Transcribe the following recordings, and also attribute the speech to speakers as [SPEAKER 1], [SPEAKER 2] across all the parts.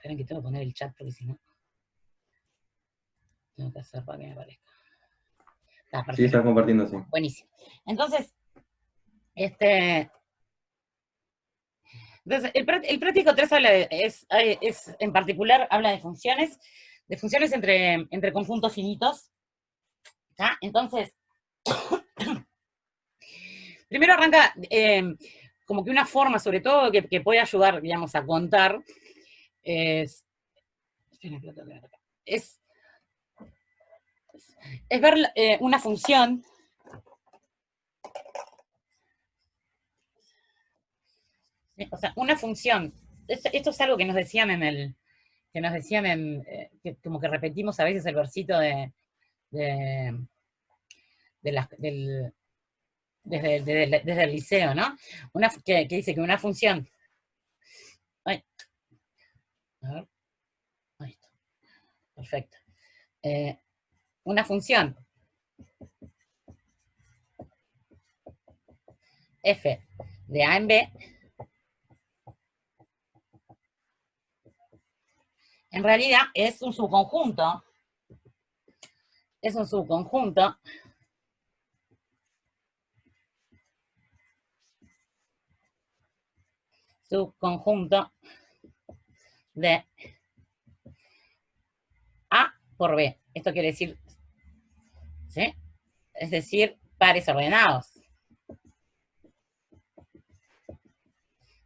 [SPEAKER 1] Esperen que tengo que poner el chat porque si no, tengo que hacer para que me aparezca. Perfecto.
[SPEAKER 2] Sí, está compartiendo, sí.
[SPEAKER 1] Buenísimo. Entonces, el práctico 3 habla en particular, habla de funciones entre conjuntos finitos. ¿Ya? Entonces, primero arranca como que una forma, sobre todo, que puede ayudar, digamos, a contar, es ver una función. O sea, una función. Esto es algo que nos decían que como que repetimos a veces el versito desde el liceo, ¿no? Que dice que una función. Ay, a ver. Ahí está. Perfecto. Una función f de A en B en realidad es un subconjunto. Es un subconjunto de A por B. Esto quiere decir, ¿sí? Es decir, pares ordenados.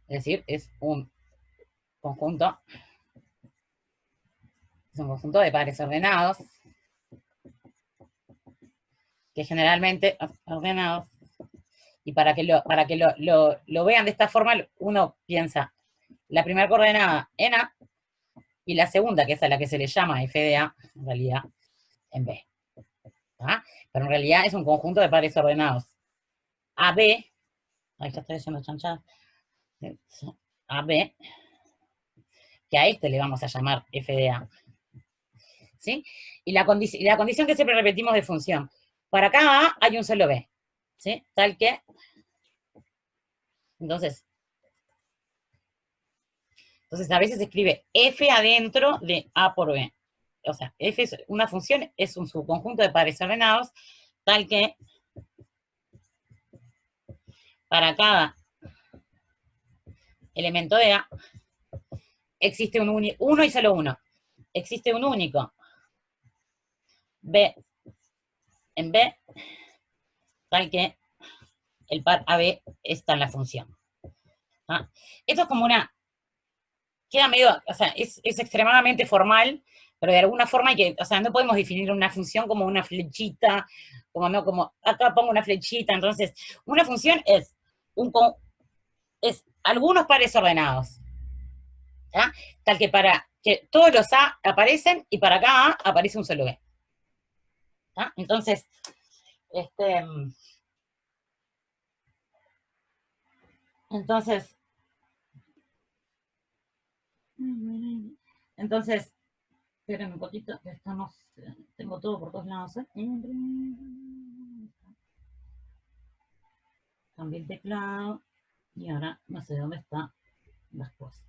[SPEAKER 1] Es decir, es un conjunto de pares ordenados, que generalmente ordenados, y para que lo vean de esta forma, uno piensa la primera coordenada en A, y la segunda, que es a la que se le llama f de A, en realidad, en B. ¿Ah? Pero en realidad es un conjunto de pares ordenados. AB, ahí ya estoy haciendo chanchadas, AB, que a este le vamos a llamar f de A. ¿Sí? Y la condición que siempre repetimos de función. Para cada A hay un solo B. ¿Sí? Tal que... Entonces a veces se escribe f adentro de A por B. O sea, f es una función, es un subconjunto de pares ordenados, tal que para cada elemento de A existe uno y solo uno. Existe un único B en B, tal que el par AB está en la función. ¿Ah? Esto es como queda medio, o sea, es extremadamente formal, pero de alguna forma o sea, no podemos definir una función como una flechita, como acá pongo una flechita. Entonces, una función es algunos pares ordenados, ¿ya? Tal que para que todos los A aparecen y para cada A aparece un solo B. ¿Ya? Entonces, esperen un poquito, que tengo todo por todos lados, ¿eh? Cambié el teclado, y ahora no sé dónde están las cosas.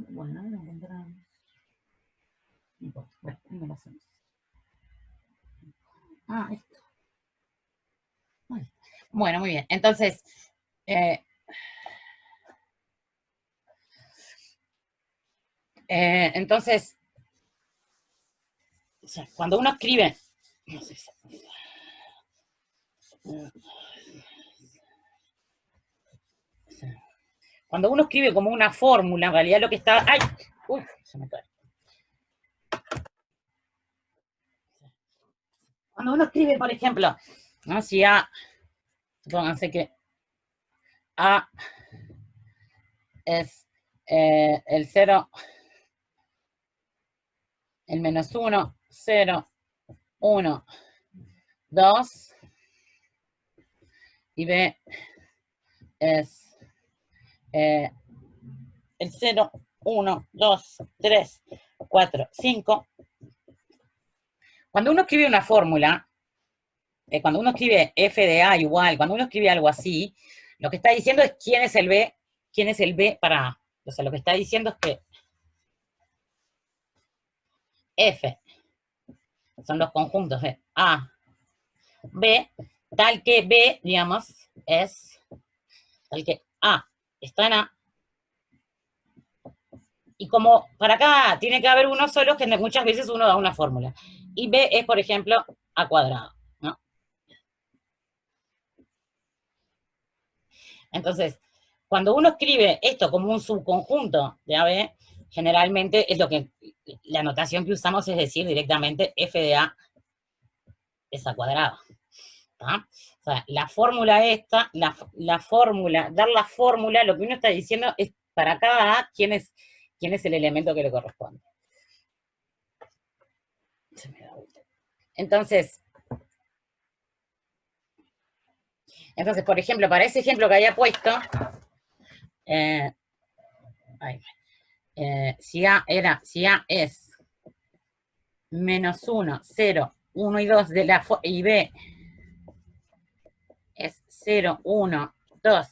[SPEAKER 1] Bueno, lo encontramos. Bueno, no lo hacemos. Esto. Bueno, muy bien. Entonces, o sea, cuando uno escribe, no sé, cuando uno escribe como una fórmula, en realidad lo que está... ¡Ay! ¡Uy! Se me cae. Cuando uno escribe, por ejemplo, ¿no? Si A, supónganse que A es el 0, el menos 1, 0, 1, 2, y B es el 0, 1, 2, 3, 4, 5. Cuando uno escribe una fórmula, cuando uno escribe f de A igual, cuando uno escribe algo así, Lo que está diciendo es quién es el B para A. O sea, lo que está diciendo es que F son los conjuntos de A, B, tal que B, digamos, es tal que A está en A. Y como para acá tiene que haber uno solo, que muchas veces uno da una fórmula. Y B es, por ejemplo, A cuadrado, ¿no? Entonces, cuando uno escribe esto como un subconjunto de AB, generalmente es lo que, la notación que usamos es decir directamente F de A es A cuadrado. ¿Tá? O sea, la fórmula esta, la fórmula, dar la fórmula, lo que uno está diciendo es para cada A quién es el elemento que le corresponde. Se me da vuelta. Entonces, por ejemplo, para ese ejemplo que había puesto, si A es menos 1, 0, 1 y 2 y B es 0, 1, 2,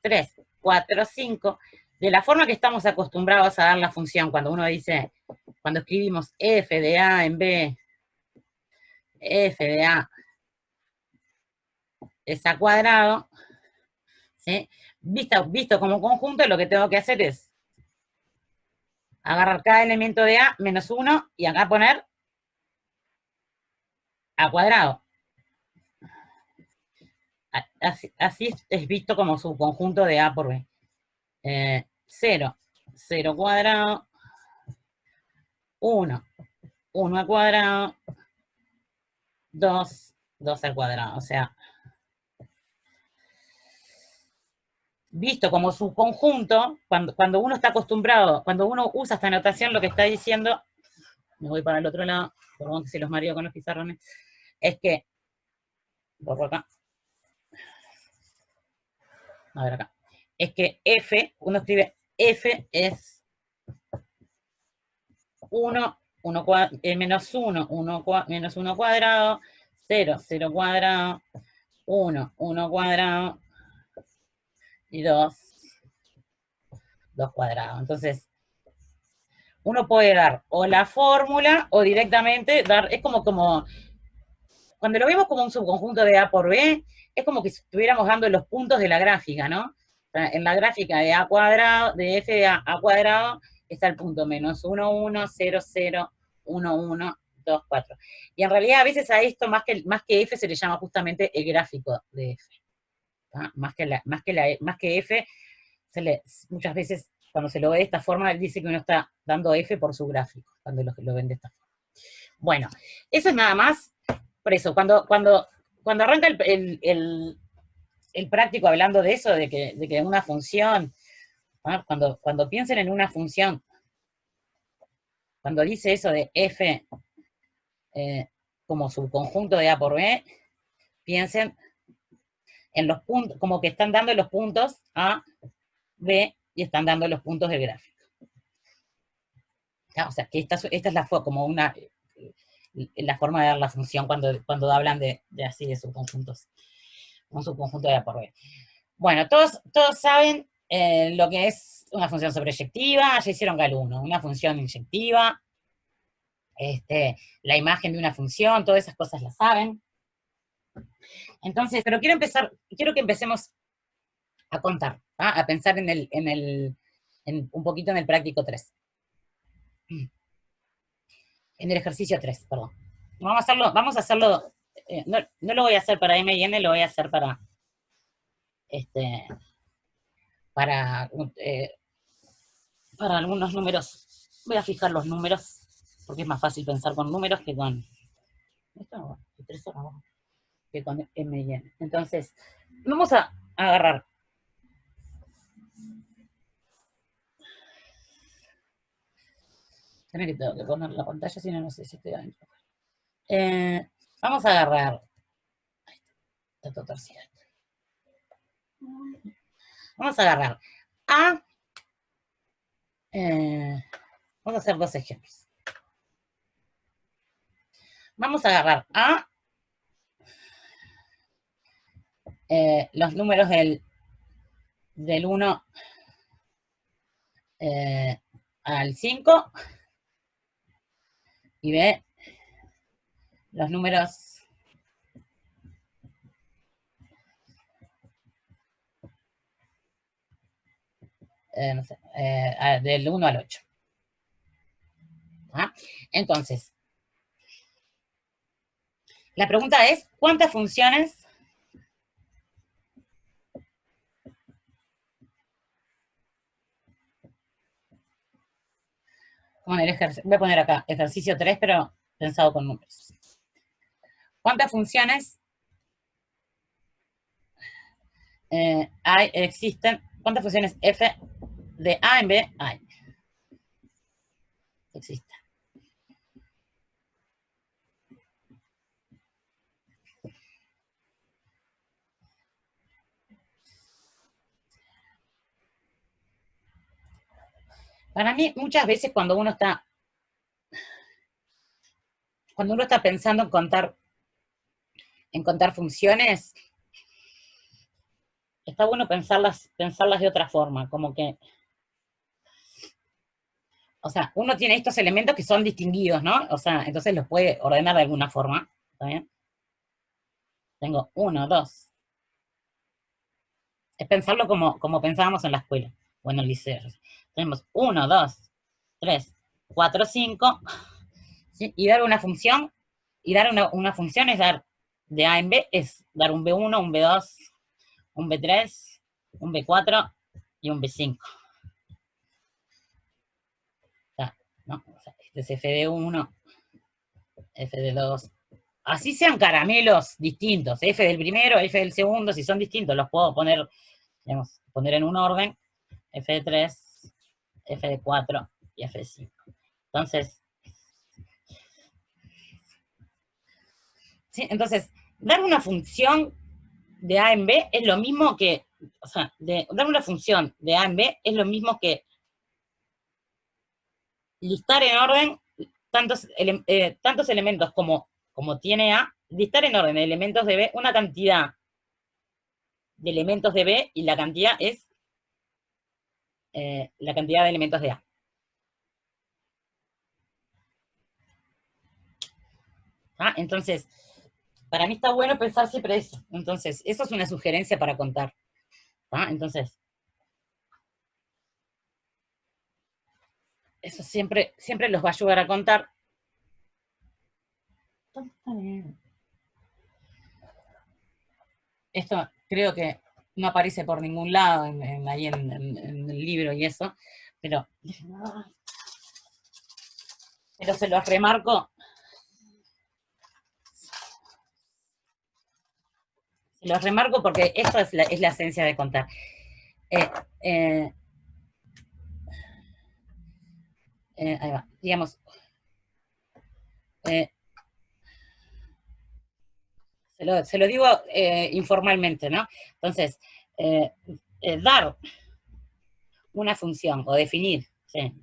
[SPEAKER 1] 3, 4, 5, de la forma que estamos acostumbrados a dar la función, cuando uno dice, cuando escribimos f de A en B, f de A es A cuadrado, ¿sí? Visto como conjunto, lo que tengo que hacer es agarrar cada elemento de A menos 1 y acá poner A cuadrado. Así es visto como subconjunto de A por B. 0, 0 cuadrado, 1, 1 al cuadrado, 2, 2 al cuadrado. O sea, visto como subconjunto, cuando uno está acostumbrado, cuando uno usa esta notación, lo que está diciendo, me voy para el otro lado, perdón que se los mareo con los pizarrones, es que, borro acá, a ver acá, es que F, uno escribe F es 1, 1 menos 1, 1 menos 1 cuadrado, 0, 0 cuadrado, 1, 1 cuadrado, y 2, 2 cuadrado. Entonces, uno puede dar o la fórmula o directamente dar, es como, cuando lo vemos como un subconjunto de A por B, es como que estuviéramos dando los puntos de la gráfica, ¿no? O sea, en la gráfica de A cuadrado, de F de A cuadrado, está el punto menos 1, 1, 0, 0, 1, 1, 2, 4. Y en realidad a veces a esto, más que F, se le llama justamente el gráfico de F. Más que F, muchas veces cuando se lo ve de esta forma, él dice que uno está dando F por su gráfico, cuando lo ven de esta forma. Bueno, eso es nada más. Por eso, cuando arranca el práctico hablando de eso, de que una función, ¿no? Cuando piensen en una función, cuando dice eso de F como subconjunto de A por B, piensen en los puntos, como que están dando los puntos A, B, y están dando los puntos del gráfico. O sea, que esta es como la forma de dar la función cuando hablan de así de subconjuntos, un subconjunto de A por B. Bueno, todos saben lo que es una función sobreyectiva, ya hicieron GAL 1, una función inyectiva, la imagen de una función, todas esas cosas las saben. Entonces, pero quiero que empecemos a contar, a pensar un poquito en el práctico 3. En el ejercicio 3, perdón. Vamos a hacerlo, no lo voy a hacer para M y N, lo voy a hacer para algunos números. Voy a fijar los números, porque es más fácil pensar con números que con M y N. Entonces, vamos a agarrar. Tiene que tengo que poner la pantalla, si no, no sé si estoy adentro. Vamos a agarrar. Está torcido. Vamos a agarrar A. Vamos a hacer dos ejemplos. Vamos a agarrar A, los números del del 1 al 5 y ve los números no sé, del 1 al 8. ¿Ah? Entonces, la pregunta es, ¿cuántas funciones voy a poner acá ejercicio 3, pero pensado con números? ¿Cuántas funciones existen? ¿Cuántas funciones f de A en B hay? Existen. Para mí, muchas veces cuando uno está pensando en contar funciones, está bueno pensarlas de otra forma, como que, o sea, uno tiene estos elementos que son distinguidos, ¿no? O sea, entonces los puede ordenar de alguna forma, ¿está bien? Tengo 1, 2. Es pensarlo como pensábamos en la escuela o en el liceo. Tenemos 1, 2, 3, 4, 5, ¿sí? Y dar una función, una función es dar de A en B, es dar un B1, un B2, un B3, un B4 y un B5. O sea, ¿no? O sea, este es F de 1, F de 2. Así sean caramelos distintos, F del primero, F del segundo, si son distintos, los puedo poner, digamos, poner en un orden, F de 3, F de 4 y F de 5. Entonces, ¿sí? Entonces, dar una función de A en B es lo mismo que, o sea, dar una función de A en B es lo mismo que listar en orden tantos elementos como tiene A, listar en orden de elementos de B, una cantidad de elementos de B y la cantidad es la cantidad de elementos de A. ¿Ah? Entonces, para mí está bueno pensar siempre eso. Entonces, eso es una sugerencia para contar. ¿Ah? Entonces, eso siempre los va a ayudar a contar. Está bien. Esto creo que no aparece por ningún lado ahí en el libro y eso, pero se los remarco. Se los remarco porque esto es la esencia de contar. Eh, eh, ahí va, digamos, eh, se lo digo informalmente, ¿no? Entonces, dar una función o definir, ¿sí?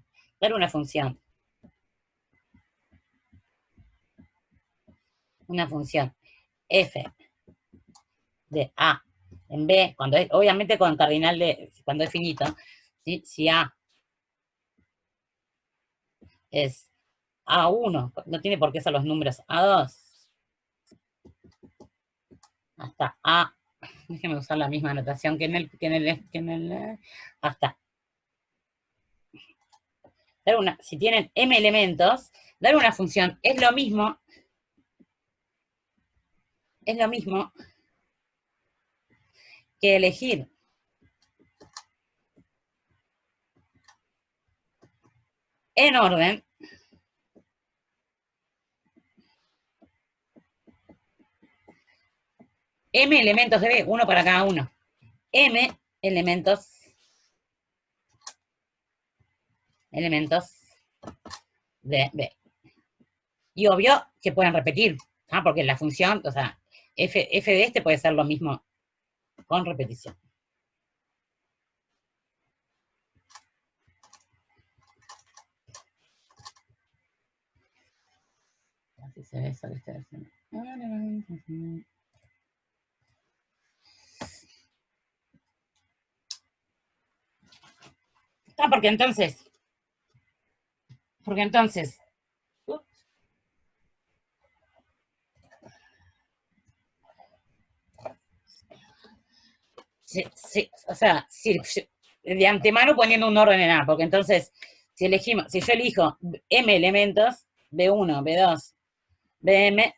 [SPEAKER 1] Dar una función f de A en B, obviamente con cardinal cuando es finito, ¿sí? Si A es A1, no tiene por qué ser los números A2, hasta A, déjeme usar la misma anotación que en el hasta. Si tienen M elementos, dar una función es lo mismo que elegir en orden M elementos de B, uno para cada uno. M elementos de B. Y obvio que pueden repetir, ¿ah? Porque la función, o sea, f de este puede ser lo mismo con repetición. Así se ve eso que estoy haciendo. Ah, porque entonces, o sea, de antemano poniendo un orden en A, porque entonces, si yo elijo M elementos, B1, B2, BM,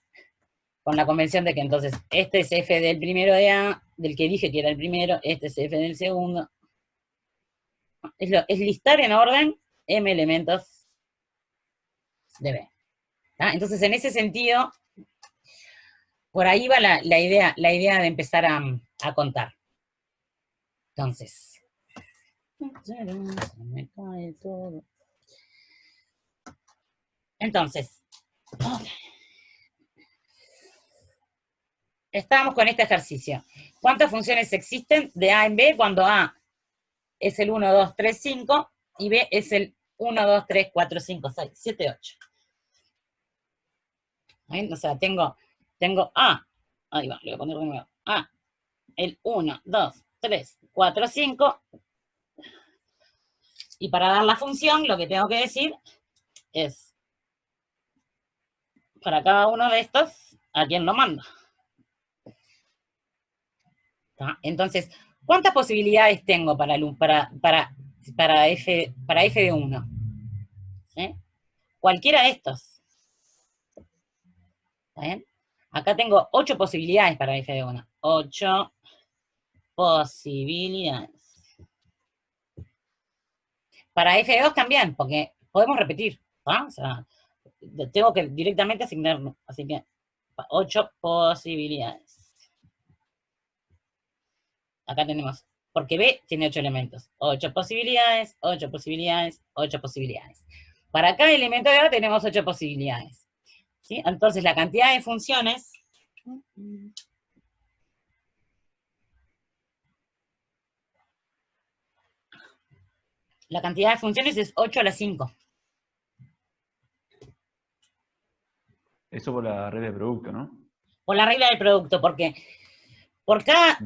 [SPEAKER 1] con la convención de que entonces este es F del primero de A, del que dije que era el primero, este es F del segundo. Es listar en orden M elementos de B. ¿Ah? Entonces, en ese sentido, por ahí va la idea de empezar a contar. Entonces, me cae todo. Entonces, estamos con este ejercicio. ¿Cuántas funciones existen de A en B cuando A es el 1, 2, 3, 5 y B es el 1, 2, 3, 4, 5, 6, 7, 8? O sea, tengo A, ahí va, le voy a poner de nuevo, A, el 1, 2, 3, 4, 5, y para dar la función lo que tengo que decir es, para cada uno de estos, ¿a quién lo mando? ¿Tá? Entonces, ¿cuántas posibilidades tengo para F de 1? ¿Eh? Cualquiera de estos. ¿Está bien? Acá tengo 8 posibilidades para F de 1. 8 posibilidades. Para F de 2 también, porque podemos repetir. ¿Ah? O sea, tengo que directamente asignarlo. Así que 8 posibilidades. Acá tenemos, porque B tiene 8 elementos. 8 posibilidades, 8 posibilidades, 8 posibilidades. Para cada elemento de A tenemos 8 posibilidades. ¿Sí? Entonces la cantidad de funciones es 8 a la 5.
[SPEAKER 2] Eso por la regla de producto, ¿no?
[SPEAKER 1] Por la regla del producto, porque por cada...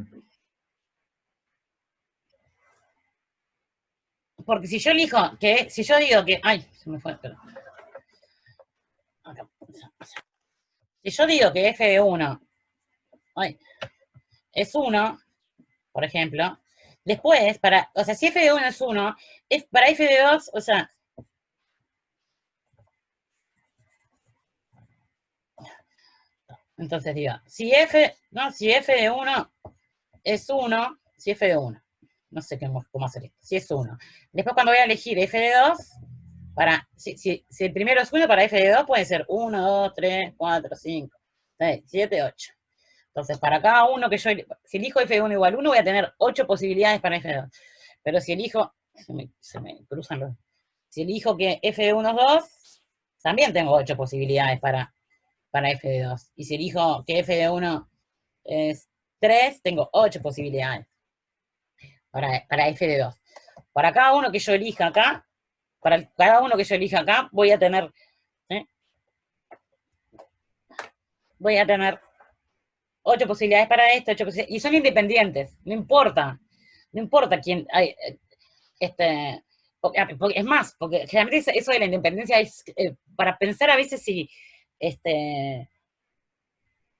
[SPEAKER 1] Porque si yo digo que... Ay, se me fue, pero... Si yo digo que F de 1 es 1, por ejemplo, después, o sea, si F de 1 es 1, para F de 2, o sea, entonces digo, si F de 1 es 1, si F de 1, no sé cómo hacer esto, si es 1. Después cuando voy a elegir F de 2, si el primero es 1, para F de 2 puede ser 1, 2, 3, 4, 5, 6, 7, 8. Entonces, para cada uno que si elijo F de 1 igual 1, voy a tener 8 posibilidades para F de 2. Pero si elijo, se me cruzan los... Si elijo que F de 1 es 2, también tengo 8 posibilidades para F de 2. Y si elijo que F de 1 es 3, tengo 8 posibilidades para F de 2. Para cada uno que yo elija acá, voy a tener, ¿eh? Voy a tener 8 posibilidades para esto, 8 posibilidades, y son independientes, no importa quién hay, es más, porque generalmente eso de la independencia es para pensar a veces si,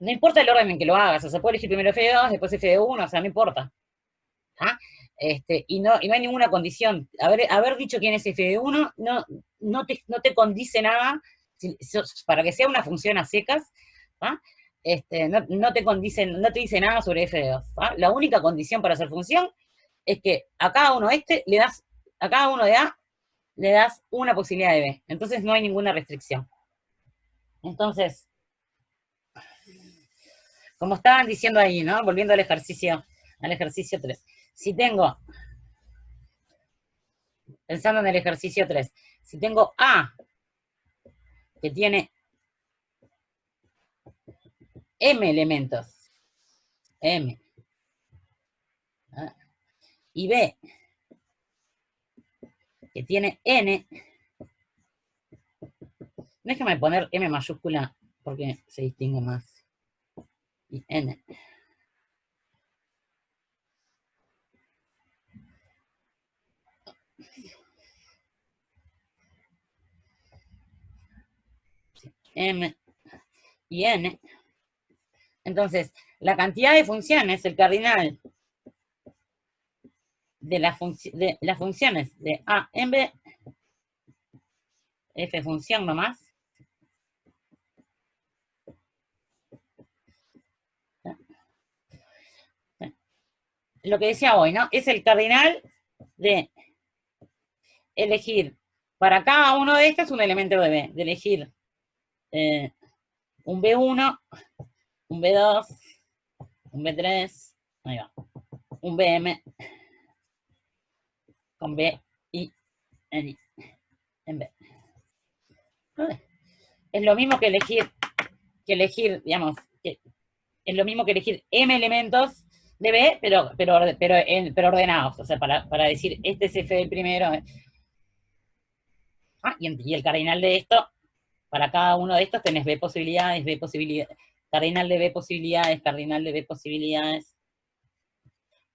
[SPEAKER 1] no importa el orden en que lo hagas, o sea, se puede elegir primero F2, después F1, o sea, no importa. ¿Ah? Y no hay ninguna condición. Haber dicho quién es F1 no te condice nada, para que sea una función a secas, ¿ah? No te dice nada sobre F2. ¿Ah? La única condición para hacer función es que a cada uno a cada uno de A le das una posibilidad de B. Entonces no hay ninguna restricción. Entonces, como estaban diciendo ahí, ¿no? Volviendo al ejercicio 3. Si tengo, pensando en el ejercicio 3, si tengo A, que tiene M elementos, M, ¿ah? Y B, que tiene N, déjame poner M mayúscula porque se distingue más, y N. M y N. Entonces, la cantidad de funciones, el cardinal de las funciones de A en B, F función nomás, lo que decía hoy, ¿no? Es el cardinal de elegir para cada uno de estos un elemento de B, de elegir un B1, un B2, un B3, ahí va, un BM con B y N en B. Es lo mismo que elegir, digamos, es lo mismo que elegir M elementos de B, pero ordenados, o sea, para decir, este es F del primero. Y el cardinal de esto, para cada uno de estos tenés B posibilidades, cardinal de B posibilidades, cardinal de B posibilidades.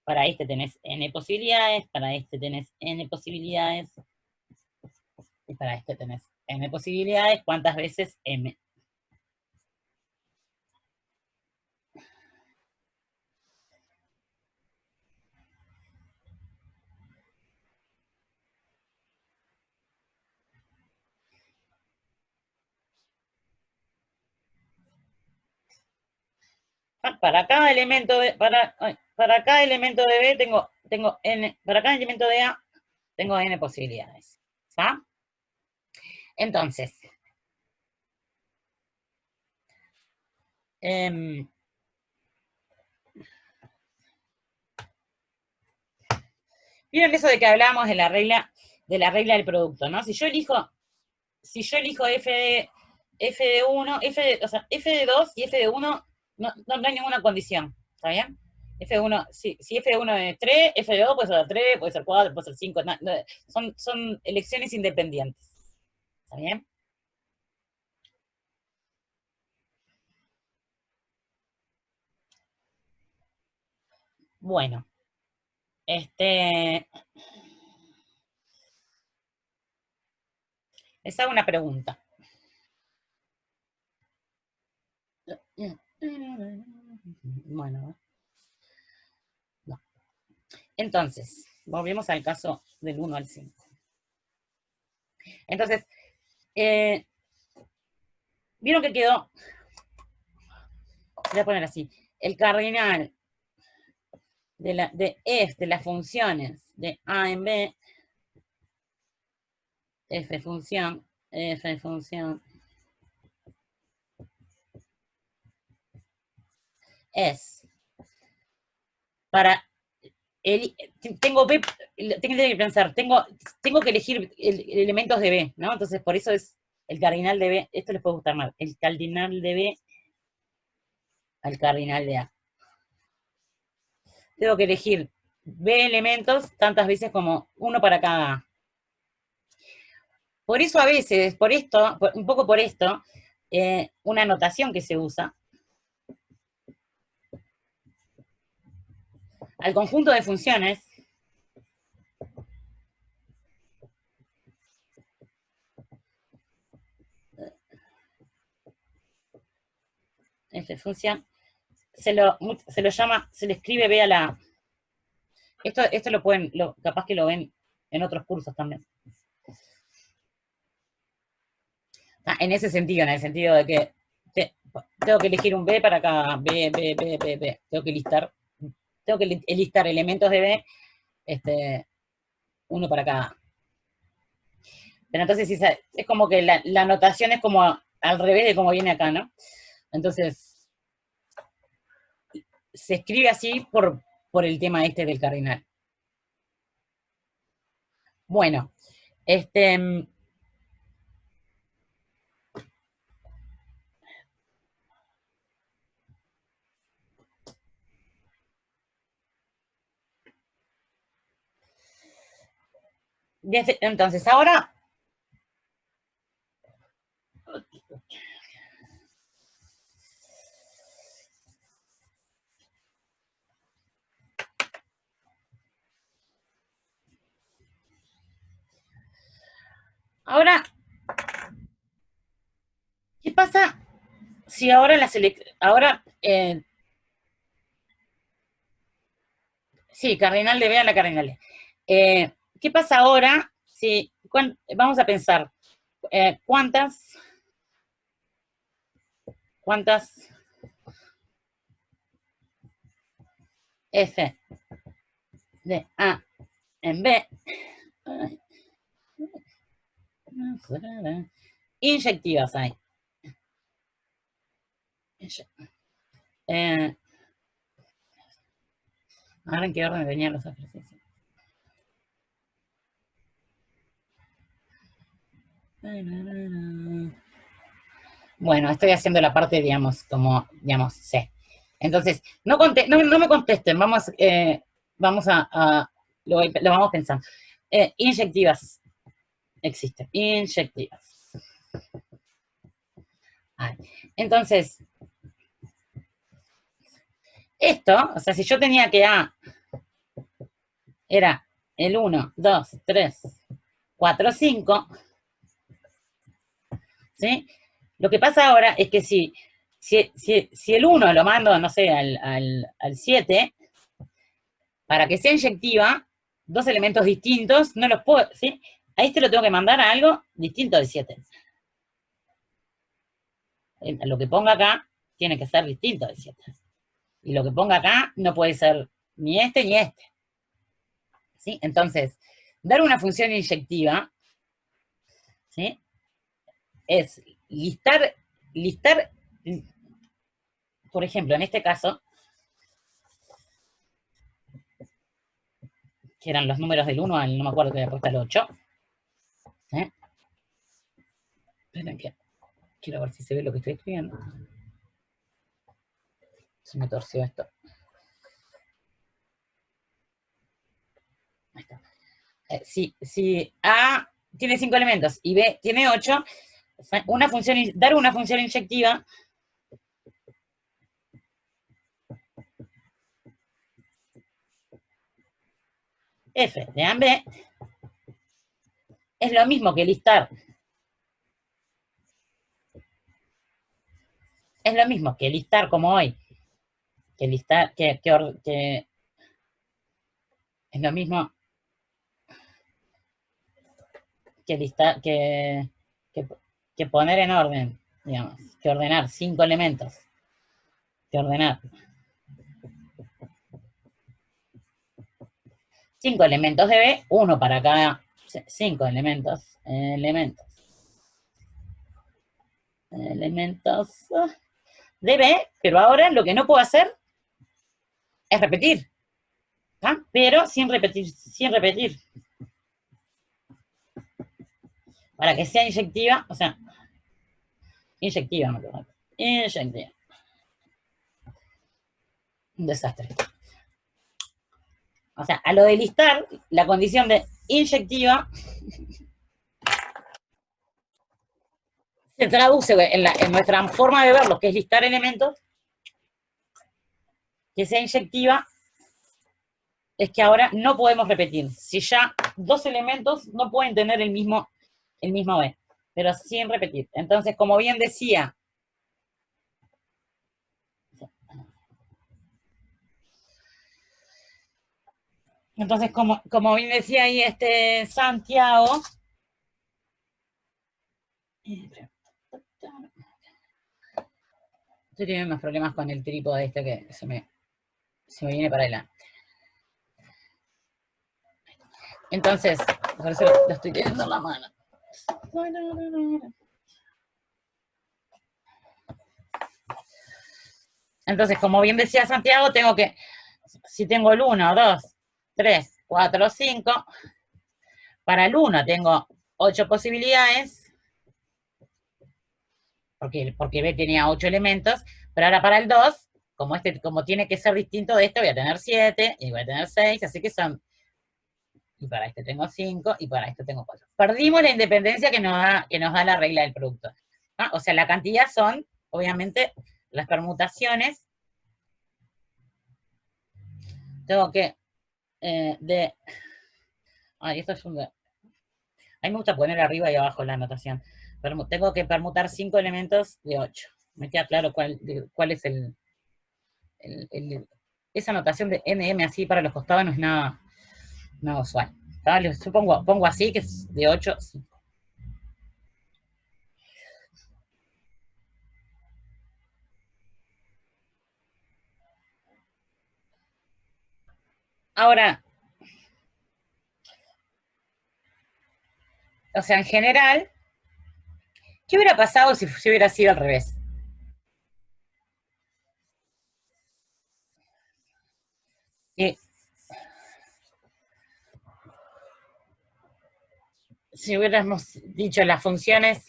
[SPEAKER 1] Para este tenés N posibilidades, para este tenés N posibilidades, y para este tenés N posibilidades, ¿cuántas veces M? Para cada elemento de, para cada elemento de B tengo N, para cada elemento de A tengo N posibilidades. ¿Está? Entonces, ¿vieron eso de que hablábamos de la regla del producto, ¿no? Si yo elijo F de 1, o sea, F de 2 y F de 1, no hay ninguna condición, ¿está bien? F de 1, si F de 1 es 3, F de 2 puede ser 3, puede ser 4, puede ser 5, son elecciones independientes, ¿está bien? Bueno, les hago una pregunta. Bueno, no. Entonces, volvemos al caso del 1 al 5. Entonces, vieron que quedó, voy a poner así, el cardinal de las funciones de A en B, F función, es para tengo B, tengo que pensar, tengo que elegir elementos de B, ¿no? Entonces, por eso es el cardinal de B, esto les puede gustar más, el cardinal de B al cardinal de A. Tengo que elegir B elementos tantas veces como uno para cada A. Por eso a veces, un poco por esto, una notación que se usa al conjunto de funciones función, se lo llama, se le escribe B a la A. Esto lo pueden, capaz que lo ven en otros cursos también. En ese sentido, en el sentido de que tengo que elegir un B para cada B. Tengo que listar elementos de B, uno para cada. Pero entonces es como que la notación es como al revés de como viene acá, ¿no? Entonces, se escribe así por el tema este del cardinal. Bueno, entonces ahora ¿qué pasa si ahora sí, cardinal de B a la cardinal de. ¿Qué pasa ahora si, vamos a pensar, cuántas F de A en B inyectivas hay? Ahora en qué orden venían los ejercicios. Bueno, estoy haciendo la parte, digamos, como, digamos, C. Entonces, no me contesten, vamos lo vamos pensando. Inyectivas existen, inyectivas. Entonces, esto, o sea, si yo tenía que A era el 1, 2, 3, 4, 5, ¿sí? Lo que pasa ahora es que si el 1 lo mando, no sé, al 7, para que sea inyectiva, dos elementos distintos, no los puedo, ¿sí? A este lo tengo que mandar a algo distinto del 7. Lo que ponga acá tiene que ser distinto del 7. Y lo que ponga acá no puede ser ni este ni este. ¿Sí? Entonces, dar una función inyectiva, ¿sí? Es listar, por ejemplo, en este caso, que eran los números del 1 al, no me acuerdo que había puesto al 8. Esperen que quiero ver si se ve lo que estoy escribiendo. Se me torció esto. Ahí está. Si A tiene 5 elementos y B tiene 8, dar una función inyectiva F de A en B es lo mismo que listar. Es lo mismo que listar como hoy. Que listar, que es lo mismo que listar, que poner en orden, digamos, que ordenar 5 elementos. Que ordenar 5 elementos de B, uno para cada 5 elementos de B, pero ahora lo que no puedo hacer es repetir, ¿ah? Pero sin repetir. Para que sea inyectiva, o sea, inyectiva, no, inyectiva. Un desastre. O sea, a lo de listar, la condición de inyectiva se traduce en nuestra forma de ver lo que es listar elementos, que sea inyectiva, es que ahora no podemos repetir. Si ya dos elementos no pueden tener el mismo B, pero sin repetir. Entonces, como bien decía, como bien decía ahí Santiago, estoy teniendo unos problemas con el trípode que se me viene para adelante. Entonces, por eso lo estoy teniendo en la mano. Entonces, como bien decía Santiago, si tengo el 1, 2, 3, 4, 5, para el 1 tengo 8 posibilidades, porque B tenía 8 elementos, pero ahora para el 2, como tiene que ser distinto de este, voy a tener 7, y voy a tener 6, así que son, y para este tengo 5, y para este tengo 4. Perdimos la independencia que nos da la regla del producto. ¿Ah? O sea, la cantidad son, obviamente, las permutaciones. Tengo que, esto es un... A mí me gusta poner arriba y abajo la anotación. Tengo que permutar 5 elementos de 8. Me queda claro cuál es esa notación de NM así para los costados no es nada, nada usual. Yo pongo así, que es de 8. Ahora, o sea, en general, ¿qué hubiera pasado si hubiera sido al revés? Si hubiéramos dicho las funciones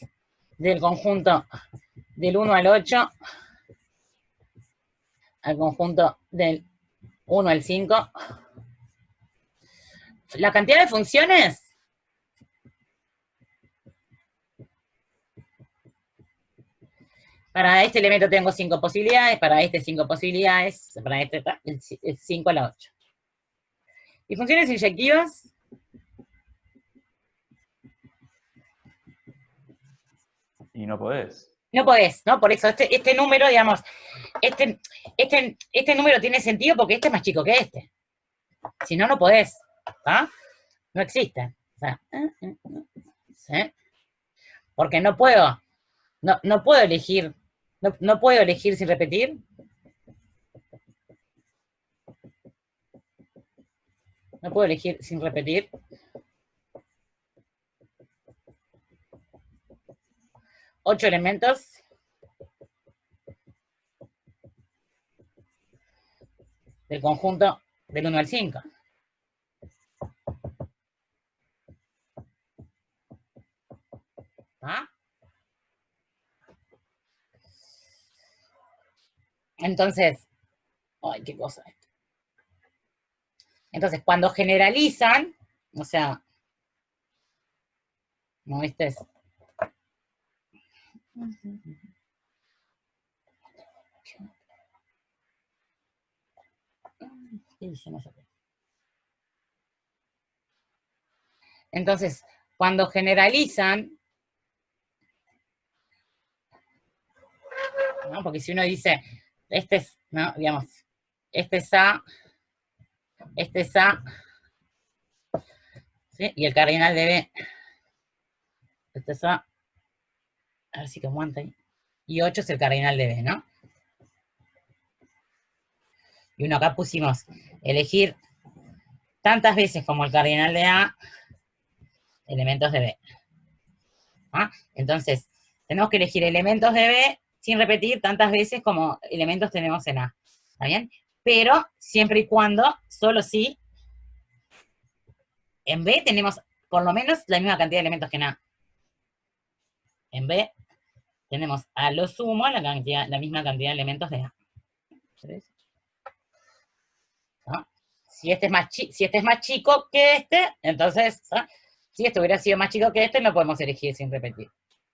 [SPEAKER 1] del conjunto del 1 al 8 al conjunto del 1 al 5, la cantidad de funciones para este elemento tengo 5 posibilidades, para este 5 posibilidades, para este es 5 a la 8. ¿Y funciones inyectivas?
[SPEAKER 2] Y no podés.
[SPEAKER 1] No podés, ¿no? Por eso este número, digamos, este número tiene sentido porque este es más chico que este. Si no, no podés. ¿Ah? No existe. O sea, ¿sí? Porque no puedo elegir, no puedo elegir sin repetir. No puedo elegir sin repetir. Ocho elementos. Del conjunto del 1 al 5. ¿Ah? Entonces, ay, qué cosa esto. Entonces, cuando generalizan, o sea, no, este es. Entonces, cuando generalizan, ¿no? Porque si uno dice, este es, ¿no? Digamos, este es A, este es A, ¿sí? Y el cardinal de B, este es A ver si que aguanta ahí. Y 8 es el cardinal de B, ¿no? Y uno acá pusimos elegir tantas veces como el cardinal de A, elementos de B. ¿Ah? Entonces, tenemos que elegir elementos de B sin repetir tantas veces como elementos tenemos en A. ¿Está bien? Pero siempre y cuando, solo si, en B tenemos por lo menos la misma cantidad de elementos que en A. En B tenemos a lo sumo la misma cantidad de elementos de A. ¿No? Si este es más chico que este, entonces, ¿no? Si este hubiera sido más chico que este, no podemos elegir sin repetir.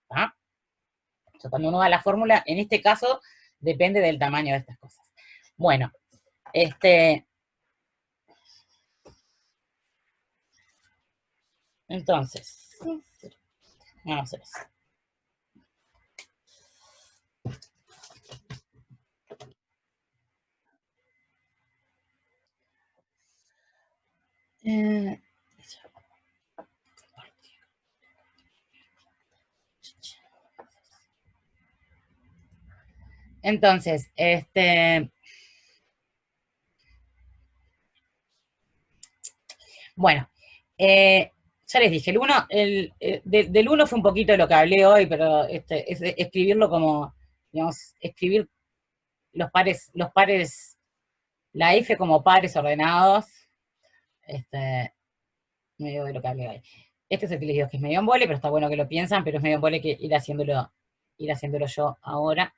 [SPEAKER 1] ¿Ah? O sea, cuando uno da la fórmula, en este caso, depende del tamaño de estas cosas. Bueno, entonces, vamos a hacer eso. Entonces, bueno, ya les dije, del 1 fue un poquito de lo que hablé hoy, pero es escribirlo como, digamos, escribir los pares, la F como pares ordenados, medio de lo que hablé hoy. Este es el que les digo que es medio embole, pero está bueno que lo piensan, pero es medio embole que ir haciéndolo yo ahora.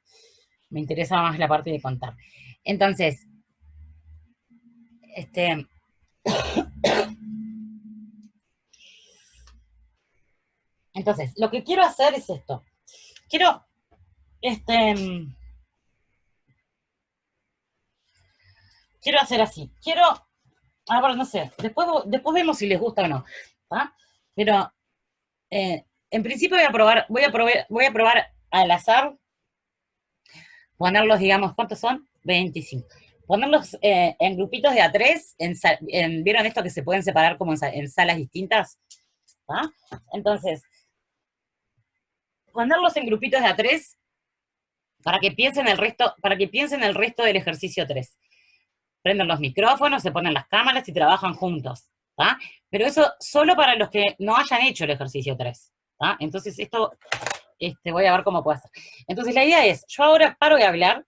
[SPEAKER 1] Me interesa más la parte de contar. Entonces, entonces, lo que quiero hacer es esto. Quiero, quiero hacer así. Quiero, ahora no sé, después vemos si les gusta o no. ¿Ah? Pero, en principio voy a probar al azar ponerlos, digamos, ¿cuántos son? 25. Ponerlos en grupitos de A3, ¿vieron esto que se pueden separar como en salas distintas? ¿Ah? Entonces, ponerlos en grupitos de A3 para que piensen el resto del ejercicio 3. Prenden los micrófonos, se ponen las cámaras y trabajan juntos. ¿Ah? Pero eso solo para los que no hayan hecho el ejercicio 3. ¿Ah? Entonces, esto voy a ver cómo puedo hacer. Entonces, la idea es, yo ahora paro de hablar,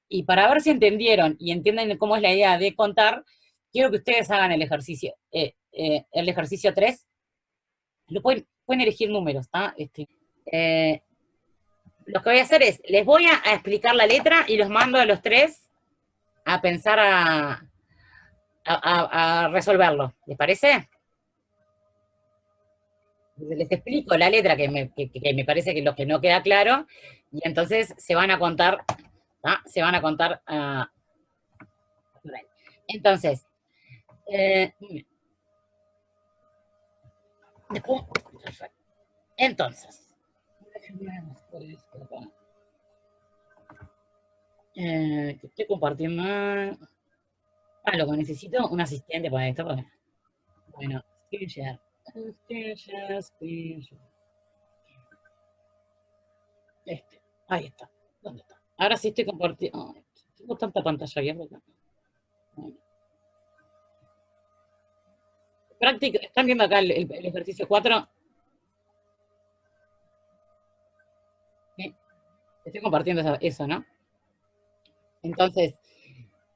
[SPEAKER 1] y para ver si entendieron y entienden cómo es la idea de contar, quiero que ustedes hagan el ejercicio 3. Lo pueden elegir números, ¿tá? Lo que voy a hacer es, les voy a explicar la letra y los mando a los tres a pensar a resolverlo. ¿Les parece? Les explico la letra que me parece que lo que no queda claro, y entonces se van a contar, ¿tá? Se van a contar. Entonces, después, entonces, que estoy compartiendo. Lo que necesito un asistente para esto. Bueno, screen share. Screen share. Ahí está. ¿Dónde está? Ahora sí estoy compartiendo. Tengo tanta pantalla abierta acá. Bueno. Práctica, ¿están viendo acá el ejercicio 4? Sí. Estoy compartiendo eso, ¿no? Entonces,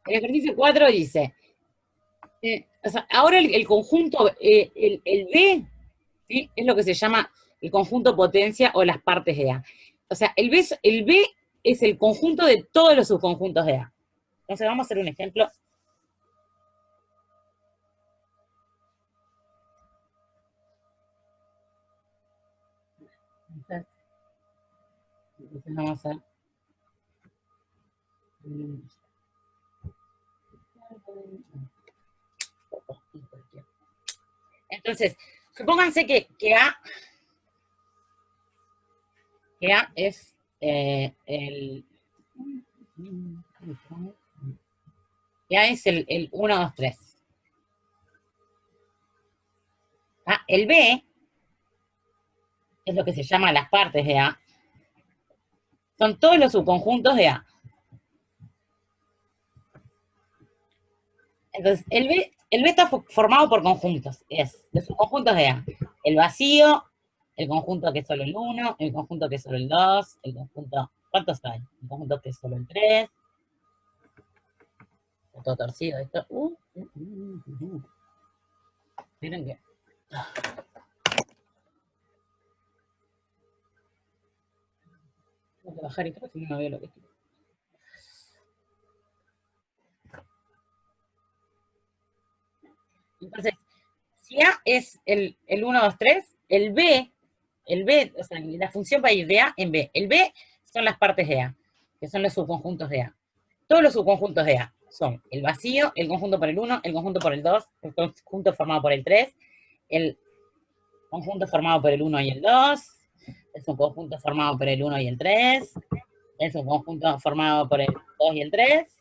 [SPEAKER 1] el ejercicio 4 dice, o sea, ahora el conjunto, el B, ¿sí? Es lo que se llama el conjunto potencia o las partes de A. O sea, el B es el conjunto de todos los subconjuntos de A. Entonces vamos a hacer un ejemplo. Entonces vamos a hacer. Entonces, supónganse que A es el... A es el 1, 2, 3. El B es lo que se llama las partes de A. Son todos los subconjuntos de A. Entonces, el B está formado por conjuntos. Es los subconjuntos de A. El vacío, el conjunto que es solo el 1, el conjunto que es solo el 2, el conjunto... ¿Cuántos hay? El conjunto que es solo el 3. Está todo torcido esto. Miren que... Tengo que bajar y todo, si no veo lo que estoy. Entonces, si A es el 1, 2, 3, el B, o sea, la función va a ir de A en B. El B son las partes de A, que son los subconjuntos de A. Todos los subconjuntos de A son el vacío, el conjunto por el 1, el conjunto por el 2, el conjunto formado por el 3, el conjunto formado por el 1 y el 2, es un conjunto formado por el 1 y el 3, es un conjunto formado por el 2 y el 3,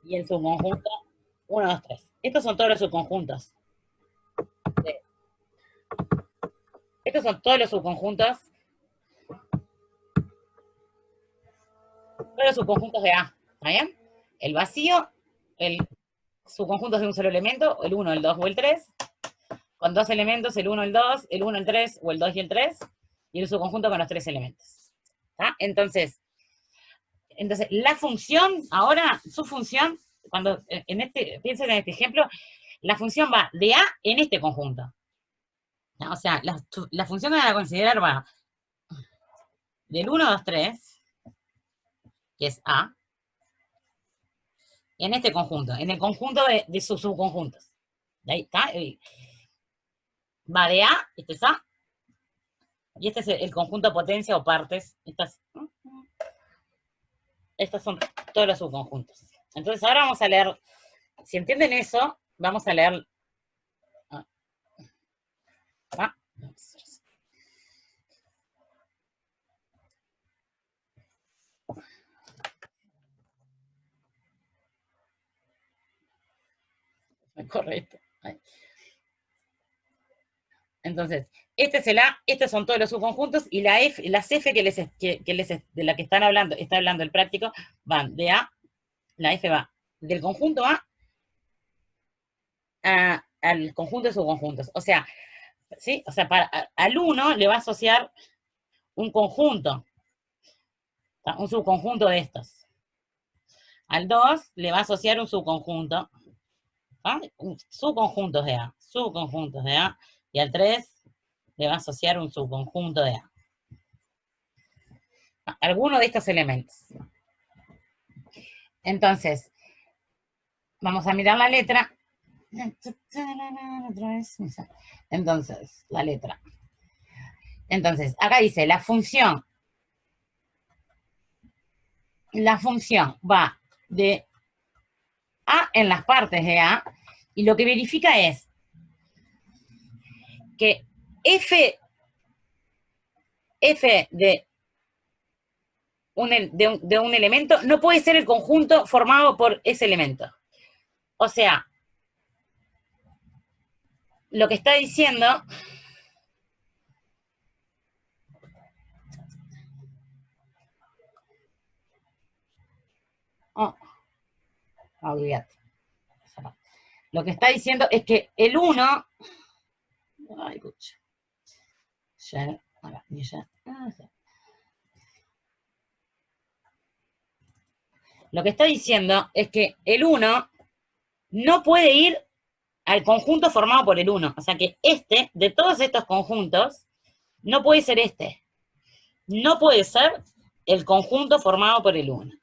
[SPEAKER 1] y el subconjunto 1, 2, 3. Estos son todos los subconjuntos. Estos son todos los subconjuntos. Todos los subconjuntos de A. ¿Está bien? El vacío, el subconjunto es de un solo elemento, el 1, el 2 o el 3. Con dos elementos, el 1, el 2, el 1, el 3 o el 2 y el 3. Y el subconjunto con los tres elementos. ¿Está? Entonces, la función, ahora, su función, cuando piensen en este ejemplo, la función va de A en este conjunto. O sea, la función que van a considerar va del 1, 2, 3, que es A, en este conjunto, en el conjunto de sus subconjuntos. De ahí está. Va de A, este es A, y este es el conjunto potencia o partes. Estos son todos los subconjuntos. Entonces ahora vamos a leer, si entienden eso, vamos a leer. Entonces, este es el A, estos son todos los subconjuntos, y las F de la que está hablando el práctico, van de A, la F va del conjunto A al conjunto de subconjuntos. O sea, ¿sí? O sea, al 1 le va a asociar un conjunto, un subconjunto de estos. Al 2 le va a asociar un subconjunto, subconjuntos de A, y al 3 le va a asociar un subconjunto de A. Alguno de estos elementos. Entonces, vamos a mirar la letra. Entonces, la letra. Entonces, acá dice, la función va de A en las partes de A, y lo que verifica es que F de un elemento no puede ser el conjunto formado por ese elemento. O sea, lo que está diciendo... olvídate. Lo que está diciendo es que el 1... Ay, pucha. Lo que está diciendo es que el 1 no puede ir al conjunto formado por el 1. O sea que de todos estos conjuntos, no puede ser este. No puede ser el conjunto formado por el 1.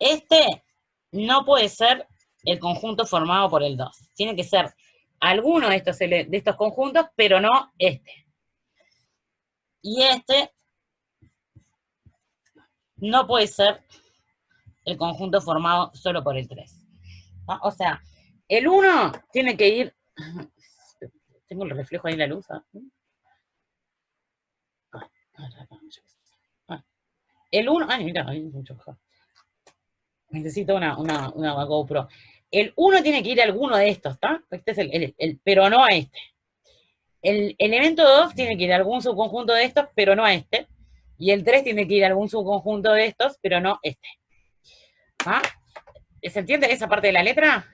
[SPEAKER 1] Este no puede ser el conjunto formado por el 2. Tiene que ser alguno de estos conjuntos, pero no este. Y este no puede ser el conjunto formado solo por el 3. ¿Ah? O sea, el 1 tiene que ir... Tengo el reflejo ahí en la luz. El 1... Ay, mira, hay mucho. Necesito una GoPro. El 1 tiene que ir a alguno de estos, ¿está? Este es pero no a este. El elemento 2 tiene que ir a algún subconjunto de estos, pero no a este. Y el 3 tiene que ir a algún subconjunto de estos, pero no este. ¿Ah? ¿Se entiende esa parte de la letra?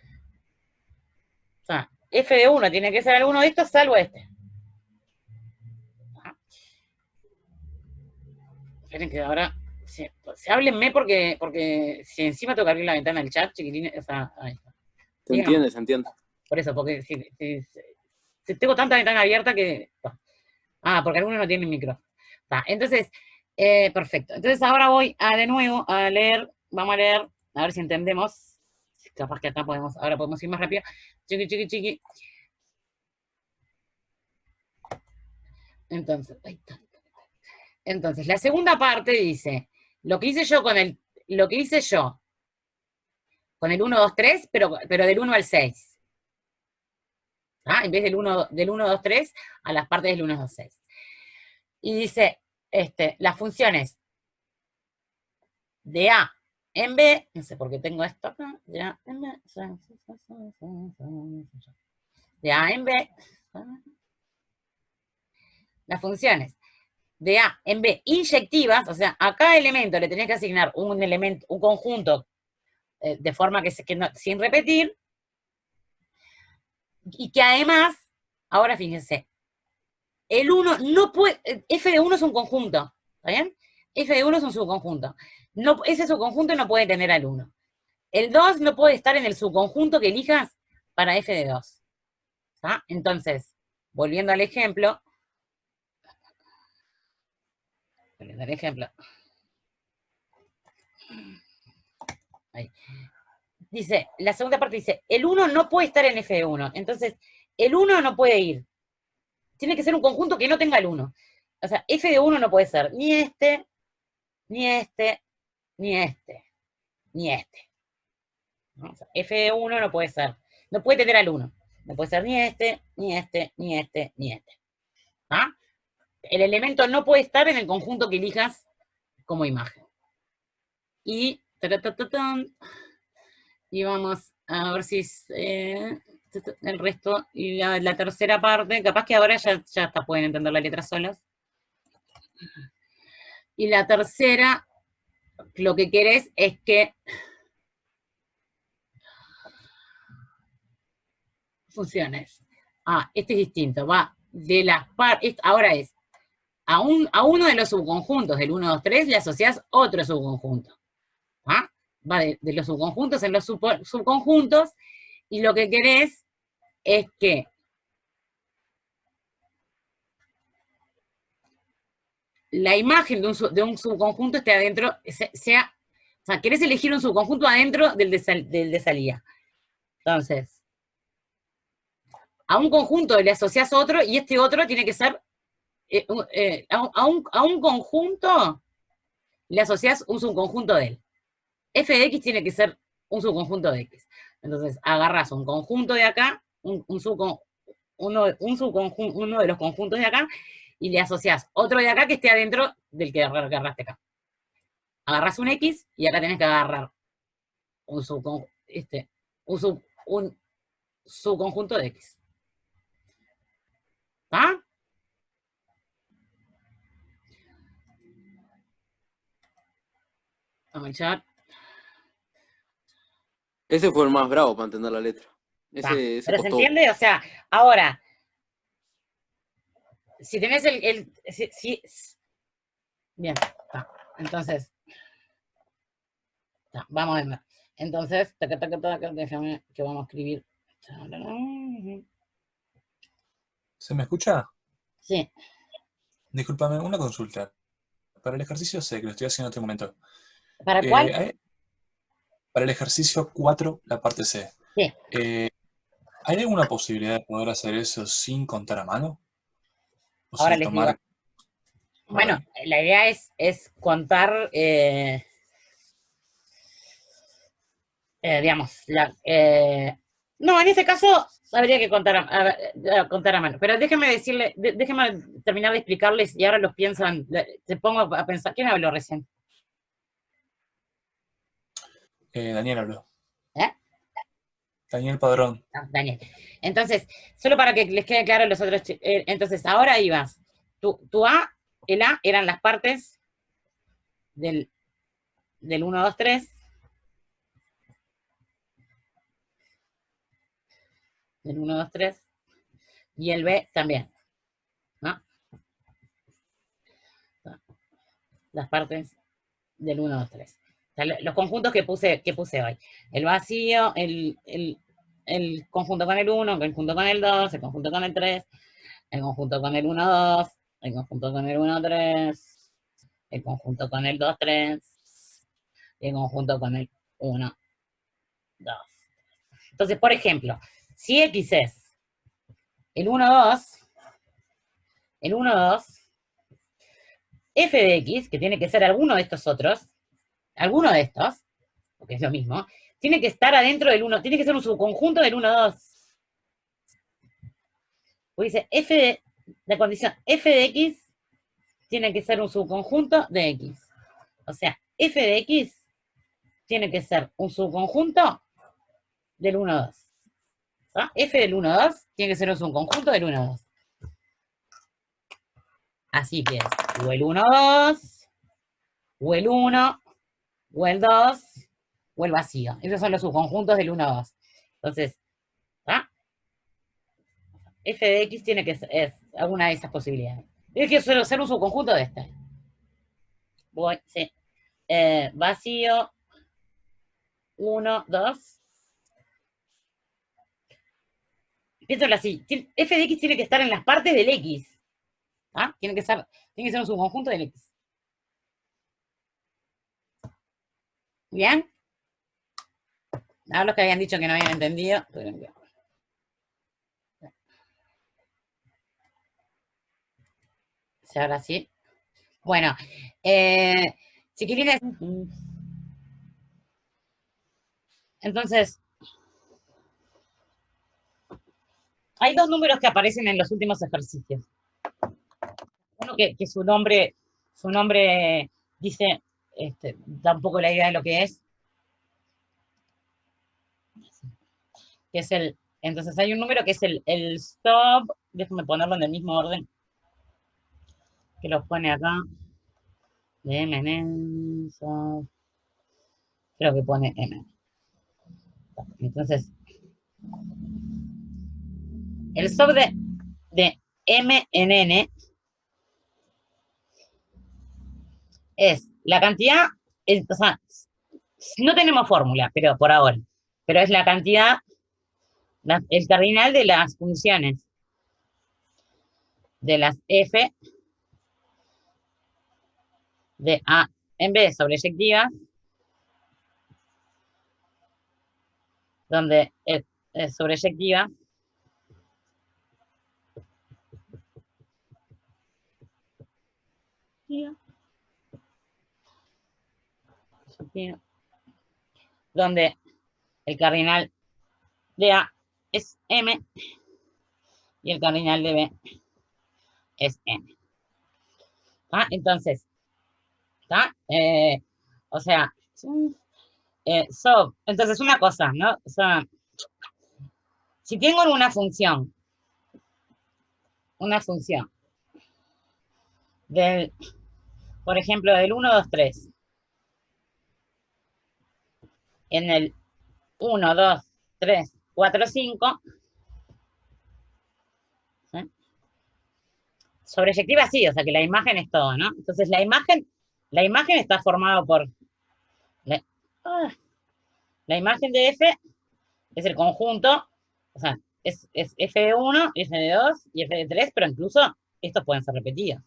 [SPEAKER 1] O sea, F de 1 tiene que ser alguno de estos, salvo este. ¿Ah? Esperen que ahora... háblenme porque si encima tengo que abrir la ventana del chat, chiquilines, o sea, ahí está.
[SPEAKER 3] Se entiende.
[SPEAKER 1] Por eso, porque si tengo tanta ventana abierta que... porque algunos no tienen micro. Entonces, perfecto. Entonces ahora voy de nuevo a leer, vamos a leer, a ver si entendemos. Capaz que acá ahora podemos ir más rápido. Chiqui. Entonces, la segunda parte dice, lo que hice yo con el 1, 2, 3, pero del 1 al 6. En vez del 1, 2, 3, a las partes del 1, 2, 6. Y dice, las funciones de A en B, no sé por qué tengo esto acá, de A en B, las funciones de A en B inyectivas, o sea, a cada elemento le tenés que asignar un conjunto, de forma que no, sin repetir, y que además, ahora fíjense, el 1 no puede, F de 1 es un conjunto, ¿está bien? F de 1 es un subconjunto. No, ese subconjunto no puede tener al 1. El 2 no puede estar en el subconjunto que elijas para F de 2. ¿Está? Entonces, volviendo al ejemplo. Ahí. Dice, la segunda parte dice, el 1 no puede estar en F de 1. Entonces, el 1 no puede ir. Tiene que ser un conjunto que no tenga el 1. O sea, F de 1 no puede ser ni este, ni este, ni este, ni este. ¿No? O sea, F de 1 no puede ser. No puede tener al 1. No puede ser ni este, ni este, ni este, ni este. ¿Ah? El elemento no puede estar en el conjunto que elijas como imagen. Y vamos a ver si el resto, y la tercera parte, capaz que ahora ya hasta pueden entender la letra solos. Y la tercera, lo que querés es que funciones. Este es distinto, va de las partes, ahora es, a uno de los subconjuntos del 1, 2, 3 le asociás otro subconjunto. Va de los subconjuntos en los subconjuntos, y lo que querés es que la imagen de un subconjunto esté adentro, o sea, querés elegir un subconjunto adentro del de salida. Entonces, a un conjunto le asociás otro, y este otro tiene que ser, a un conjunto le asociás un subconjunto de él. F de X tiene que ser un subconjunto de X. Entonces, agarras un conjunto de acá, uno de los conjuntos de acá, y le asociás otro de acá que esté adentro del que agarraste acá. Agarras un X, y acá tenés que agarrar un subconjunto de X. ¿Está? Vamos a echar.
[SPEAKER 3] Ese fue el más bravo para entender la letra. Ese
[SPEAKER 1] ¿Pero
[SPEAKER 3] costó.
[SPEAKER 1] se entiende? O sea, ahora, si tenés bien, está. Entonces, vamos a ver. Entonces, déjame que vamos a escribir.
[SPEAKER 4] ¿Se me escucha?
[SPEAKER 1] Sí.
[SPEAKER 4] Discúlpame, una consulta. Para el ejercicio C, que lo estoy haciendo en este momento.
[SPEAKER 1] ¿Para cuál?
[SPEAKER 4] Para el ejercicio 4, la parte C.
[SPEAKER 1] Sí.
[SPEAKER 4] ¿Hay alguna posibilidad de poder hacer eso sin contar a mano? O
[SPEAKER 1] Ahora
[SPEAKER 4] sea,
[SPEAKER 1] les
[SPEAKER 4] tomar...
[SPEAKER 1] digo. Bueno, la idea es contar, digamos, no, en este caso habría que contar a mano. Pero déjeme terminar de explicarles, y ahora los piensan, te pongo a pensar. ¿Quién habló recién?
[SPEAKER 4] Daniel habló.
[SPEAKER 1] ¿Eh?
[SPEAKER 4] Daniel Padrón.
[SPEAKER 1] No, Daniel. Entonces, solo para que les quede claro a los otros, entonces, ahora ahí vas. Tu A, el A eran las partes del 1, 2, 3. Del 1, 2, 3. Y el B también, ¿no? Las partes del 1, 2, 3. O sea, los conjuntos que puse hoy. El vacío, el conjunto con el 1, el conjunto con el 2, el conjunto con el 3, el conjunto con el 1, 2, el conjunto con el 1, 3, el conjunto con el 2, 3, y el conjunto con el 1, 2. Entonces, por ejemplo, si X es el 1, 2, el 1, 2, f de X, que tiene que ser alguno de estos otros, alguno de estos, porque es lo mismo, tiene que estar adentro del 1, tiene que ser un subconjunto del 1, 2. Porque dice, la condición f de X tiene que ser un subconjunto de X. O sea, f de X tiene que ser un subconjunto del 1, 2. F del 1, 2 tiene que ser un subconjunto del 1, 2. Así que es o el 1, 2, o el 1, o el 2, o el vacío. Esos son los subconjuntos del 1, 2. Entonces, f de X tiene que ser alguna de esas posibilidades. Tiene que ser un subconjunto de este. Sí. Vacío, 1, 2. Piénsalo así. F de X tiene que estar en las partes del X. Tiene que ser un subconjunto del X. ¿Bien? Ahora los que habían dicho que no habían entendido. Ahora sí. Bueno, chiquilines. Entonces, hay dos números que aparecen en los últimos ejercicios. Uno que su nombre dice, da un poco la idea de lo que es el Entonces hay un número que es el sub, déjame ponerlo en el mismo orden que lo pone acá, de MN, sub, creo que pone M. Entonces, el sub de M en N es la cantidad, o sea, no tenemos fórmula, pero por ahora, pero es la cantidad, el cardinal de las funciones de las f de A en B sobreyectivas, donde es sobreyectiva donde el cardinal de A es M y el cardinal de B es N. ¿Ah? Entonces, ¿está? O sea, entonces una cosa, ¿no? O sea, si tengo una función del, por ejemplo, del 1, 2, 3, en el 1, 2, 3, 4, 5, ¿sí? Sobreyectiva sí, o sea que la imagen es todo, ¿no? Entonces la imagen está formada por la, imagen de F es el conjunto, o sea, es F de 1, F de 2 y F de 3, pero incluso estos pueden ser repetidos.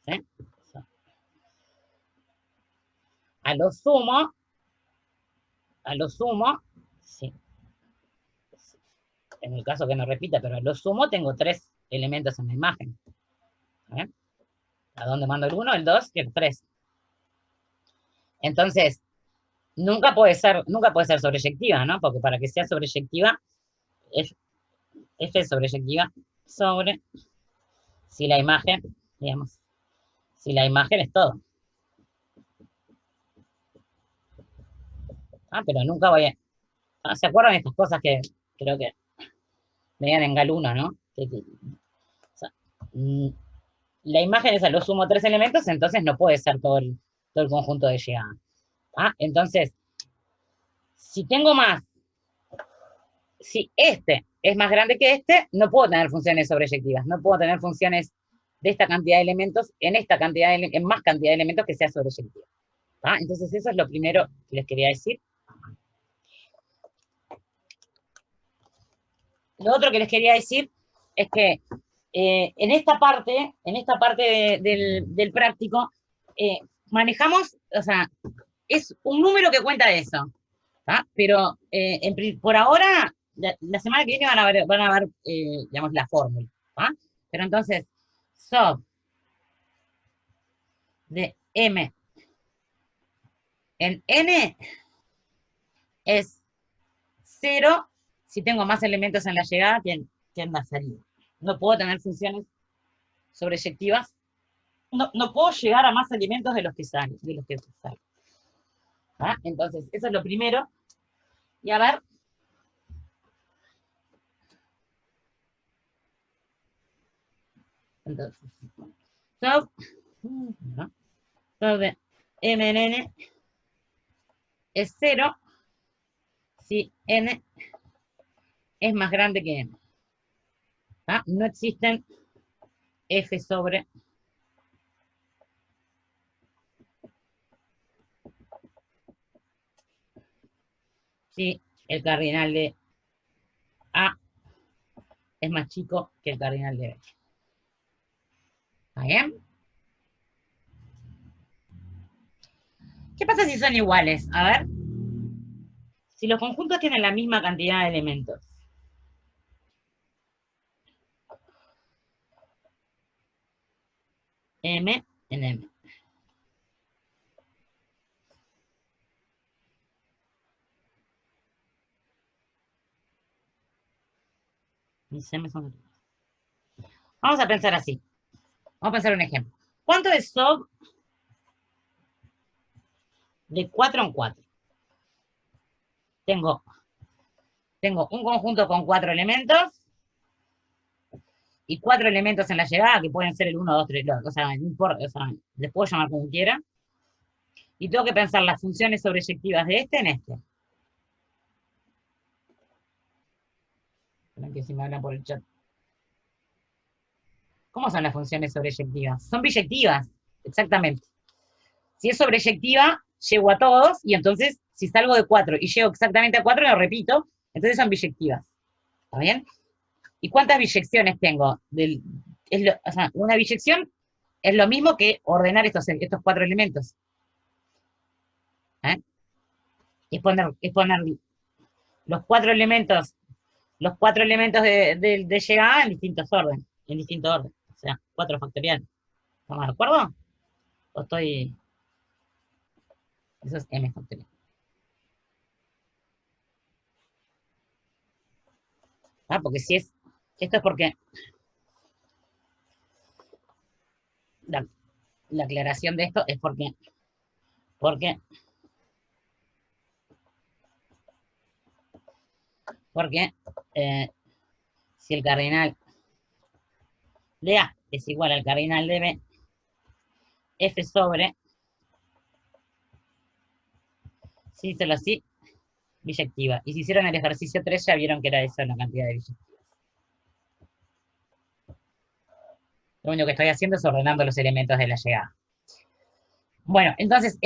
[SPEAKER 1] ¿Sí? A lo sumo, sí, en el caso que no repita, pero a lo sumo tengo 3 elementos en la imagen. ¿Eh? ¿A dónde mando el 1, el 2 y el 3? Entonces, nunca puede ser sobreyectiva, ¿no? Porque para que sea sobreyectiva, F es sobreyectiva sobre, si la imagen, digamos, si la imagen es todo. Ah, pero nunca voy a... Ah, ¿se acuerdan de estas cosas que creo que veían en Gal 1, ¿no? O sea, la imagen es a lo sumo 3 elementos, entonces no puede ser todo el conjunto de llegada. ¿Ah? Entonces, si tengo más, si este es más grande que este, no puedo tener funciones sobreyectivas, no puedo tener funciones de esta cantidad de elementos en más cantidad de elementos que sea sobreyectiva. ¿Ah? Entonces, eso es lo primero que les quería decir. Lo otro que les quería decir es que en esta parte del práctico, manejamos, o sea, es un número que cuenta eso, ¿tá? Pero por ahora, la semana que viene van a ver digamos, la fórmula, ¿tá? Pero entonces, sub de M en N es 0 si tengo más elementos en la llegada que en la salida. No puedo tener funciones sobreyectivas. No puedo llegar a más elementos de los que salen. ¿Ah? Entonces, eso es lo primero. Y a ver. Entonces, sub de M en N es 0 si N es más grande que M. ¿Ah? No existen F sobre si el cardinal de A es más chico que el cardinal de B. ¿Está bien? ¿Qué pasa si son iguales? A ver. Si los conjuntos tienen la misma cantidad de elementos. M en M. Mis M son... Vamos a pensar así. Vamos a pensar un ejemplo. ¿Cuánto es sub de 4 en 4? Tengo tengo un conjunto con 4 elementos, y 4 elementos en la llegada, que pueden ser el 1, 2, 3, o sea, no importa, o sea, les puedo llamar como quiera, y tengo que pensar las funciones sobreyectivas de este en este. Esperen que si me hablan por el chat. ¿Cómo son las funciones sobreyectivas? Son biyectivas, exactamente. Si es sobreyectiva, llego a todos, y entonces, si salgo de 4 y llego exactamente a 4, lo repito, entonces son biyectivas. ¿Está bien? ¿Y cuántas biyecciones tengo? O sea, una biyección es lo mismo que ordenar estos 4 elementos. ¿Eh? Es poner los 4 elementos de llegada en distinto orden. O sea, 4 factorial. ¿Estamos de acuerdo? ¿O estoy...? Eso es m factorial. Ah, porque si es... Esto es porque... La aclaración de esto es porque si el cardinal de A es igual al cardinal de B, F sobre, si hizo así, biyectiva. Y si hicieron el ejercicio 3, ya vieron que era esa la cantidad de biyectivas. Lo único que estoy haciendo es ordenando los elementos de la llegada. Bueno, entonces,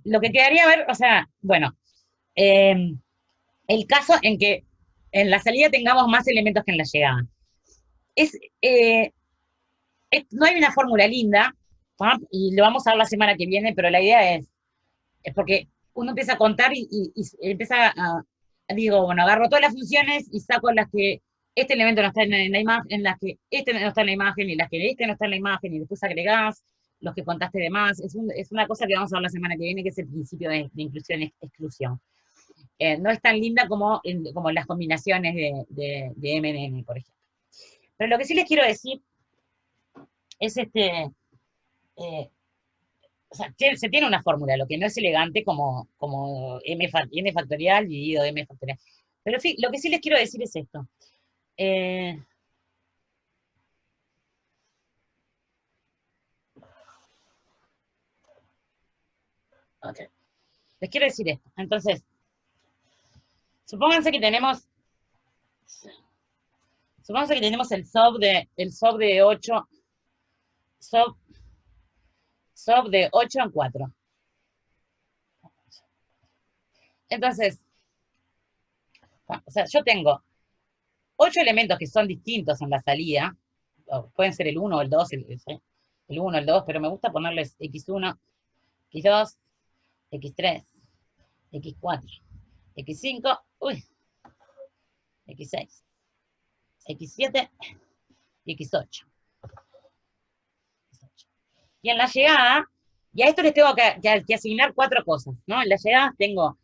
[SPEAKER 1] lo que quedaría ver, o sea, bueno, el caso en que en la salida tengamos más elementos que en la llegada. No hay una fórmula linda, ¿no? Y lo vamos a ver la semana que viene, pero la idea es porque uno empieza a contar y empieza digo, bueno, agarro todas las funciones y saco las que este elemento no está en la imagen, en las que este no está en la imagen, y las que este no está en la imagen, y después agregás los que contaste de más. Es una cosa que vamos a ver la semana que viene, que es el principio de inclusión-exclusión. No es tan linda como las combinaciones de M en N, por ejemplo. Pero lo que sí les quiero decir es o sea, se tiene una fórmula, lo que no es elegante como n factorial dividido m factorial. Pero lo que sí les quiero decir es esto. Okay. Les quiero decir esto. Entonces, supónganse que tenemos el SOB de 8, SOB de 8 en 4. Entonces, o sea, yo tengo 8 elementos que son distintos en la salida. Pueden ser el 1 o el 2, el 1 o el 2, pero me gusta ponerles x1, x2, x3, x4, x5, x6, x7 y x8. Y en la llegada, y a esto les tengo que asignar 4 cosas, ¿no? En la llegada tengo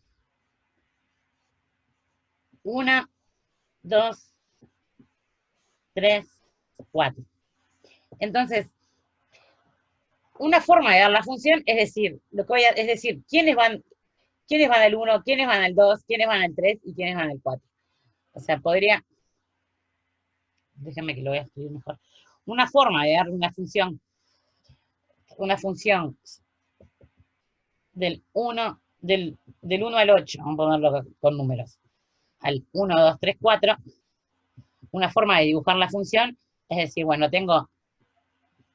[SPEAKER 1] 1, 2, 3, 4. Entonces, una forma de dar la función es decir, quiénes van al 1, quiénes van al 2, quiénes van al 3 y quiénes van al 4. O sea, déjenme que lo voy a escribir mejor. Una forma de dar una función del 1 al 8, vamos a ponerlo con números, al 1, 2, 3, 4, una forma de dibujar la función es decir, bueno, tengo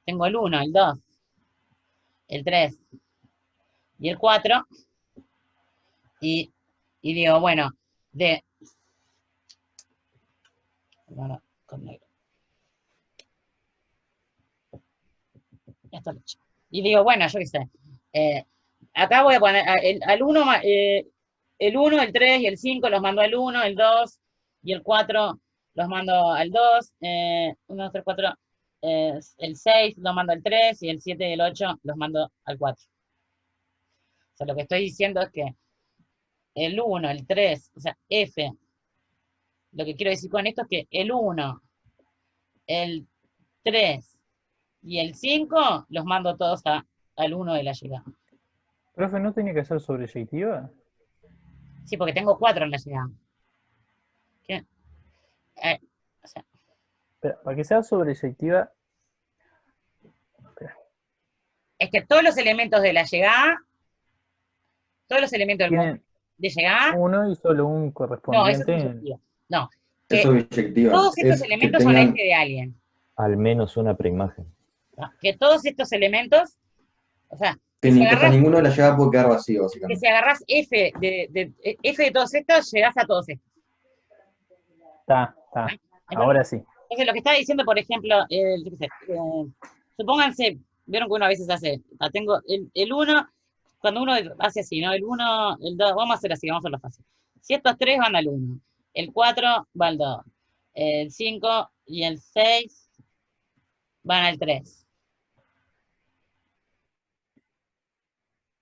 [SPEAKER 1] el 1, el 2, el 3 y el 4, y digo, bueno, con negro. Esto lo echo. Y digo, bueno, yo qué sé, acá voy a poner el 1, el 3 y el 5 los mando al 1, el 2 y el 4 los mando al 2, 1, 2, 3, 4, el 6 los mando al 3 y el 7 y el 8 los mando al 4. O sea, lo que estoy diciendo es que el 1, el 3, o sea, F, lo que quiero decir con esto es que el 1, el 3 y el 5 los mando todos al 1 de la llegada.
[SPEAKER 5] Profe, ¿no tiene que ser sobreyectiva?
[SPEAKER 1] Sí, porque tengo 4 en la llegada. ¿Qué? O sea,
[SPEAKER 5] Espera, para que sea sobreyectiva,
[SPEAKER 1] es que todos los elementos de la llegada, todos los elementos
[SPEAKER 5] tienen
[SPEAKER 1] de llegada,
[SPEAKER 5] uno y solo un
[SPEAKER 1] no, eso es
[SPEAKER 5] correspondiente.
[SPEAKER 1] objetivo. No,
[SPEAKER 6] Es
[SPEAKER 1] que
[SPEAKER 6] objetiva.
[SPEAKER 1] todos estos
[SPEAKER 6] Es que
[SPEAKER 1] elementos son
[SPEAKER 6] tengan,
[SPEAKER 1] F de alguien.
[SPEAKER 7] Al menos una preimagen.
[SPEAKER 1] ¿No? Que todos estos elementos, o sea,
[SPEAKER 6] que
[SPEAKER 1] si
[SPEAKER 6] ni, o sea,
[SPEAKER 1] agarras,
[SPEAKER 6] ninguno de la llegada puede quedar vacío,
[SPEAKER 1] que
[SPEAKER 6] básicamente.
[SPEAKER 1] si agarras F de todos estos, llegás a todos estos.
[SPEAKER 5] Está. Ahora sí.
[SPEAKER 1] Entonces, lo que está diciendo, por ejemplo, yo qué sé, supónganse, vieron que uno a veces hace, tengo el 1, cuando uno hace así, ¿no? El 1, el 2, vamos a hacer así, vamos a hacerlo fácil. Si estos 3 van al 1, el 4 va al 2, el 5 y el 6 van al 3.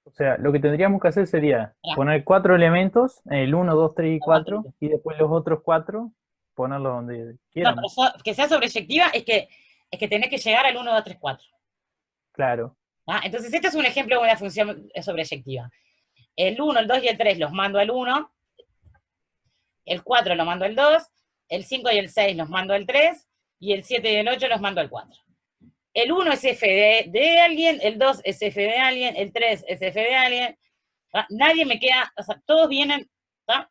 [SPEAKER 5] O sea, lo que tendríamos que hacer sería poner 4 elementos, el 1, 2, 3 y 4, y después los otros 4, ponerlos donde
[SPEAKER 1] No,
[SPEAKER 5] quieran.
[SPEAKER 1] pero que sea sobreyectiva es que tenés que llegar al 1, 2, 3, 4.
[SPEAKER 5] Claro.
[SPEAKER 1] ¿Ah? Entonces, este es un ejemplo de una función sobreyectiva. El 1, el 2 y el 3 los mando al 1, el 4 lo mando al 2, el 5 y el 6 los mando al 3, y el 7 y el 8 los mando al 4. El 1 es F de alguien, el 2 es F de alguien, el 3 es F de alguien. ¿Ah? Nadie me queda, o sea, todos vienen, ¿ah?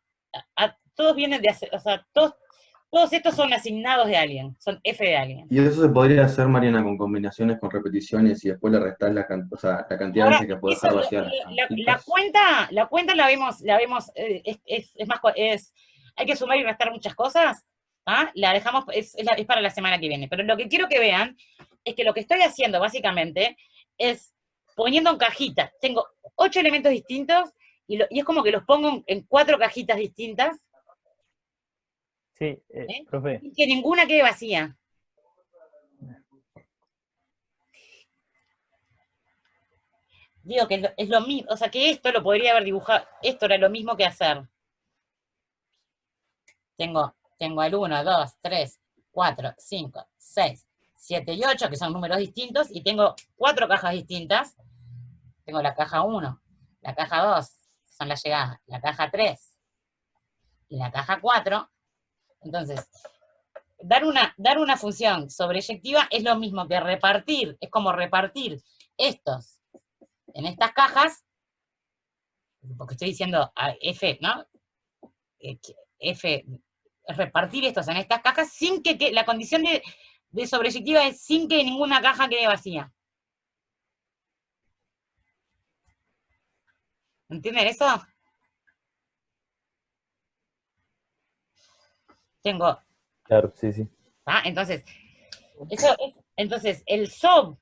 [SPEAKER 1] Todos vienen de, o sea, todos estos son asignados de alguien, son F de alguien.
[SPEAKER 6] Y eso se podría hacer, Mariana, con combinaciones, con repeticiones, y después le restás la cantidad de veces que puedes dejar vacías.
[SPEAKER 1] La cuenta la vemos, hay que sumar y restar muchas cosas, ¿ah? La dejamos, es para la semana que viene. Pero lo que quiero que vean es que lo que estoy haciendo, básicamente, es poniendo en cajitas. Tengo 8 elementos distintos, y es como que los pongo en 4 cajitas distintas.
[SPEAKER 5] Sí, profe.
[SPEAKER 1] Y que ninguna quede vacía. Digo que es lo mismo, o sea, que esto lo podría haber dibujado, esto era lo mismo que hacer. Tengo el 1, 2, 3, 4, 5, 6, 7 y 8, que son números distintos, y tengo 4 cajas distintas. Tengo la caja 1, la caja 2, son las llegadas, la caja 3 y la caja 4. Entonces, dar una función sobreyectiva es lo mismo que repartir, es como repartir estos en estas cajas, porque estoy diciendo a F, ¿no? F, repartir estos en estas cajas sin que la condición de sobreyectiva es sin que ninguna caja quede vacía. ¿Entienden eso? Tengo.
[SPEAKER 7] Claro, sí, sí.
[SPEAKER 1] ¿Ah? Entonces, entonces, el SOB,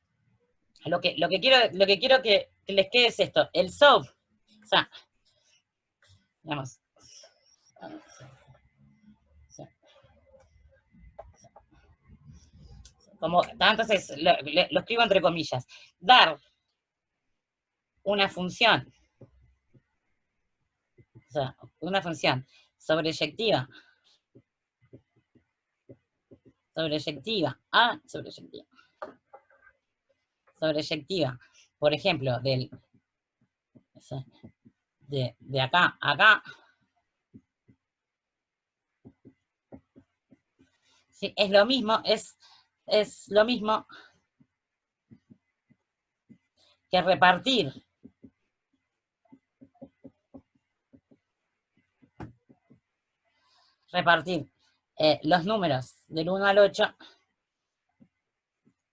[SPEAKER 1] lo que quiero que les quede es esto, el SOB, o sea, digamos, como, entonces, lo escribo entre comillas, dar una función, o sea, una función sobreyectiva, sobreyectiva, por ejemplo, de acá a acá, sí, es lo mismo, es lo mismo que repartir los números del 1 al 8,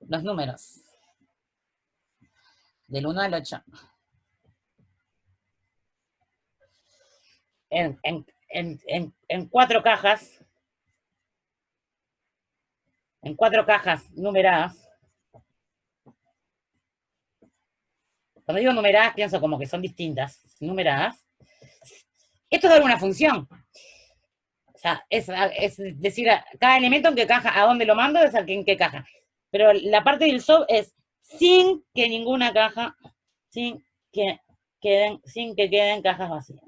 [SPEAKER 1] los números del 1 al 8, en 4 cajas, numeradas. Cuando digo numeradas, pienso como que son distintas, numeradas. Esto es dar una función. O sea, es decir, cada elemento en qué caja, a dónde lo mando, es en qué caja. Pero la parte del SOB es sin que ninguna caja, sin que queden cajas vacías.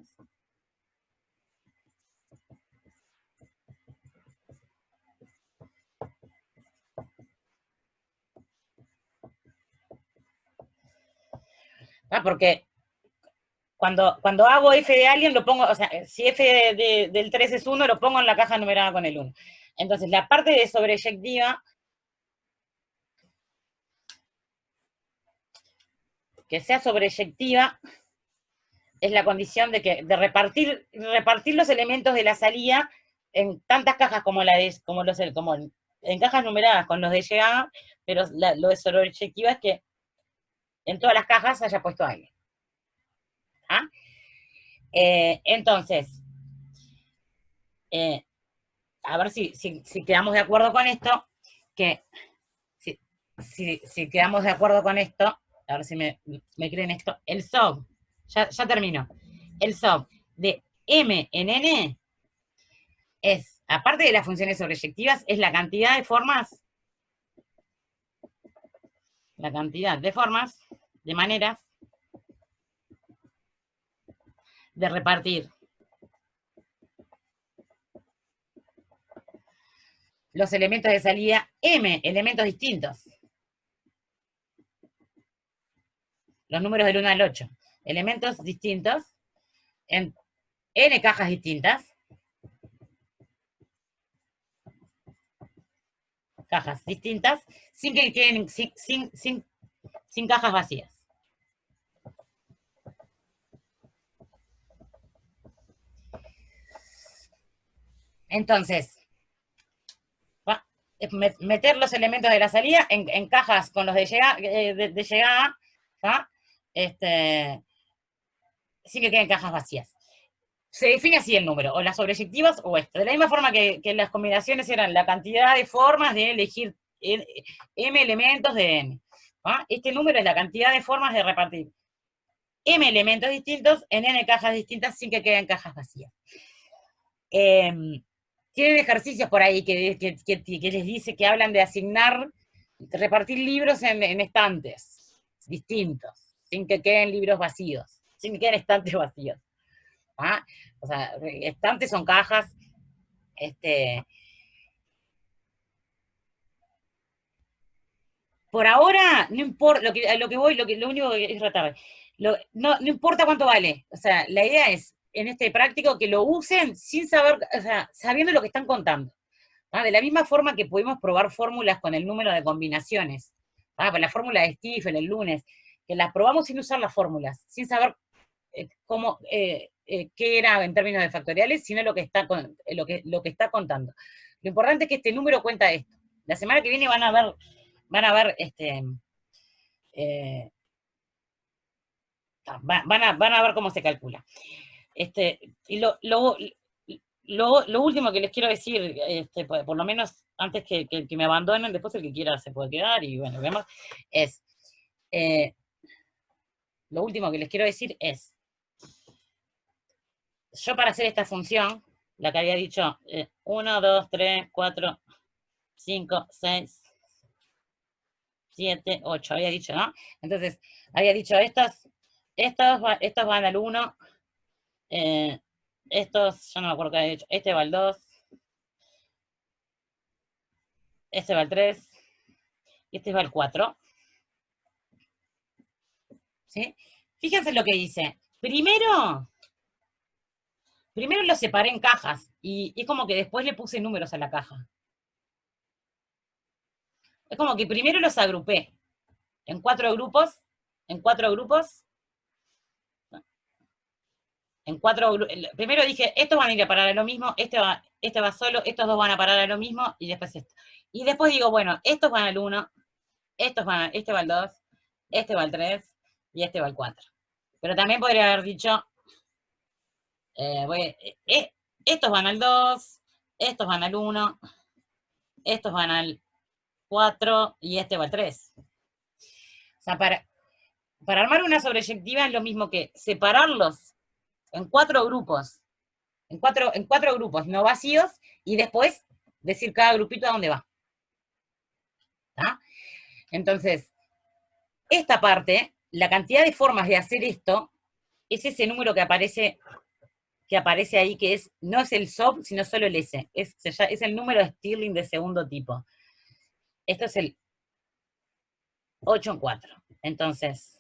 [SPEAKER 1] Porque cuando hago f de alguien, lo pongo, o sea, si f del 3 es 1, lo pongo en la caja numerada con el 1. Entonces, la parte de sobreyectiva, que sea sobreyectiva, es la condición de repartir los elementos de la salida en tantas cajas como en cajas numeradas con los de llegada, pero lo de sobreyectiva es que en todas las cajas haya puesto alguien. ¿Ah? Entonces, a ver si quedamos de acuerdo con esto, que si quedamos de acuerdo con esto, a ver si me creen esto, el SOB, ya termino, el SOB de M en N es, aparte de las funciones sobreyectivas, es la cantidad de formas, de maneras, de repartir los elementos de salida, M elementos distintos. Los números del 1 al 8. Elementos distintos en N cajas distintas. Cajas distintas, sin que queden, sin cajas vacías. Entonces, meter los elementos de la salida en cajas con los de llegada, ¿va? Sin que queden cajas vacías. Se define así el número, o las sobreyectivas o esto. De la misma forma que las combinaciones eran la cantidad de formas de elegir M elementos de N. ¿Va? Este número es la cantidad de formas de repartir M elementos distintos en N cajas distintas sin que queden cajas vacías. Tienen ejercicios por ahí que les dice que hablan de repartir libros en estantes distintos, sin que queden libros vacíos, sin que queden estantes vacíos. ¿Ah? O sea, estantes son cajas, por ahora, no importa, lo único que es tratar, no importa cuánto vale, o sea, la idea es, en este práctico, que lo usen sin saber, o sea, sabiendo lo que están contando. ¿Ah? De la misma forma que pudimos probar fórmulas con el número de combinaciones, para la fórmula de Stiefel el lunes, que las probamos sin usar las fórmulas, sin saber qué era en términos de factoriales, sino lo que está contando. Lo importante es que este número cuenta esto. La semana que viene van a ver van a ver cómo se calcula. Y lo último que les quiero decir, por lo menos antes que me abandonen, después el que quiera se puede quedar, y bueno, vemos, lo último que les quiero decir es, yo para hacer esta función, la que había dicho, 1, 2, 3, 4, 5, 6, 7, 8, había dicho, ¿no? Entonces, había dicho, estos van al 1, estos, yo no me acuerdo qué había dicho, este va al 2, este va al 3, y este va al 4. ¿Sí? Fíjense lo que dice. Primero lo separé en cajas, y es como que después le puse números a la caja. Es como que primero los agrupé en 4 grupos, primero dije, estos van a ir a parar a lo mismo, este va solo, estos dos van a parar a lo mismo, y después esto. Y después digo, bueno, estos van al 1, este va al 2, este va al 3, y este va al 4. Pero también podría haber dicho, estos van al 2, estos van al 1, estos van al 4, y este va al 3. O sea, para armar una sobreyectiva es lo mismo que separarlos en 4 grupos, en cuatro grupos no vacíos, y después decir cada grupito a dónde va. ¿Tá? Entonces, esta parte, la cantidad de formas de hacer esto, es ese número que aparece ahí, que no es el SOB, sino solo el S. Es el número de Stirling de segundo tipo. Esto es el 8 en 4. Entonces,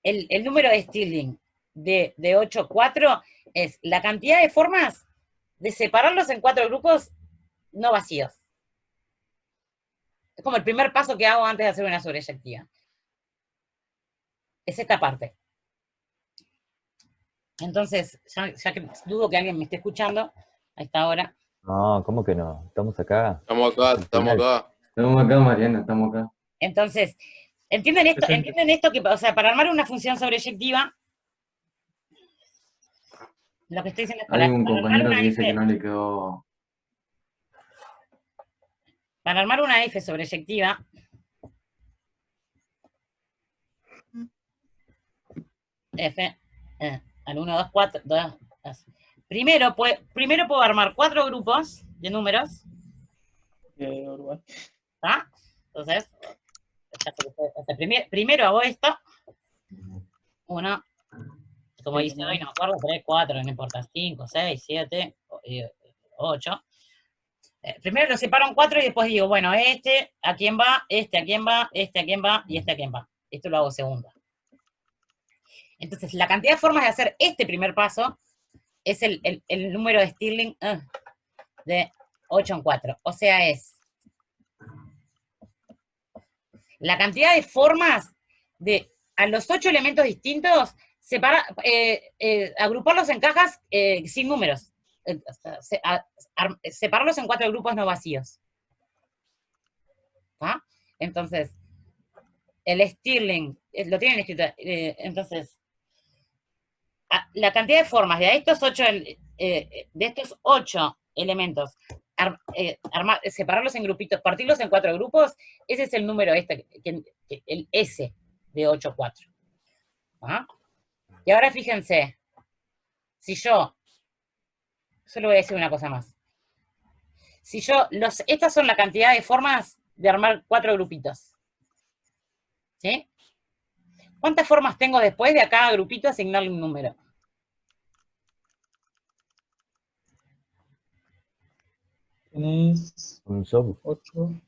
[SPEAKER 1] el número de Stirling de 8, 4 es la cantidad de formas de separarlos en 4 grupos no vacíos. Es como el primer paso que hago antes de hacer una sobreyectiva. Es esta parte. Entonces, ya que dudo que alguien me esté escuchando a esta hora.
[SPEAKER 7] No, ¿cómo que no? Estamos acá.
[SPEAKER 3] Estamos acá, estamos acá.
[SPEAKER 6] Estamos acá, Mariana, estamos acá.
[SPEAKER 1] Entonces, ¿entienden esto? ¿Entienden esto? Que, o sea, para armar una función sobreyectiva, lo que estoy diciendo es
[SPEAKER 6] Hay un compañero que dice que no le quedó.
[SPEAKER 1] Para armar una F sobreyectiva, F, al 1, 2, 4, 2. Primero puedo armar 4 grupos de números. ¿Está? Entonces, primero hago esto. 1, como dice hoy, no me acuerdo, 3, 4, no importa, 5, 6, 7, 8. Primero lo separo en 4 y después digo, bueno, este, ¿a quién va? Este, ¿a quién va? Este, ¿a quién va? Y este, ¿a quién va? Esto lo hago segunda. Entonces, la cantidad de formas de hacer este primer paso es el número de Stirling de 8 en 4. O sea, es la cantidad de formas de a los 8 elementos distintos, agruparlos en cajas sin números. Separarlos en 4 grupos no vacíos. ¿Ah? Entonces, el Stirling, lo tienen escrito, entonces, la cantidad de formas de estos 8 elementos, separarlos en grupitos, partirlos en 4 grupos, ese es el número el S de 8, 4. ¿Ah? Y ahora fíjense, si yo solo voy a decir una cosa más. Si estas son la cantidad de formas de armar 4 grupitos. ¿Sí? ¿Cuántas formas tengo después de a cada grupito asignarle un número?
[SPEAKER 8] Tienes
[SPEAKER 7] Un sub.
[SPEAKER 8] 8,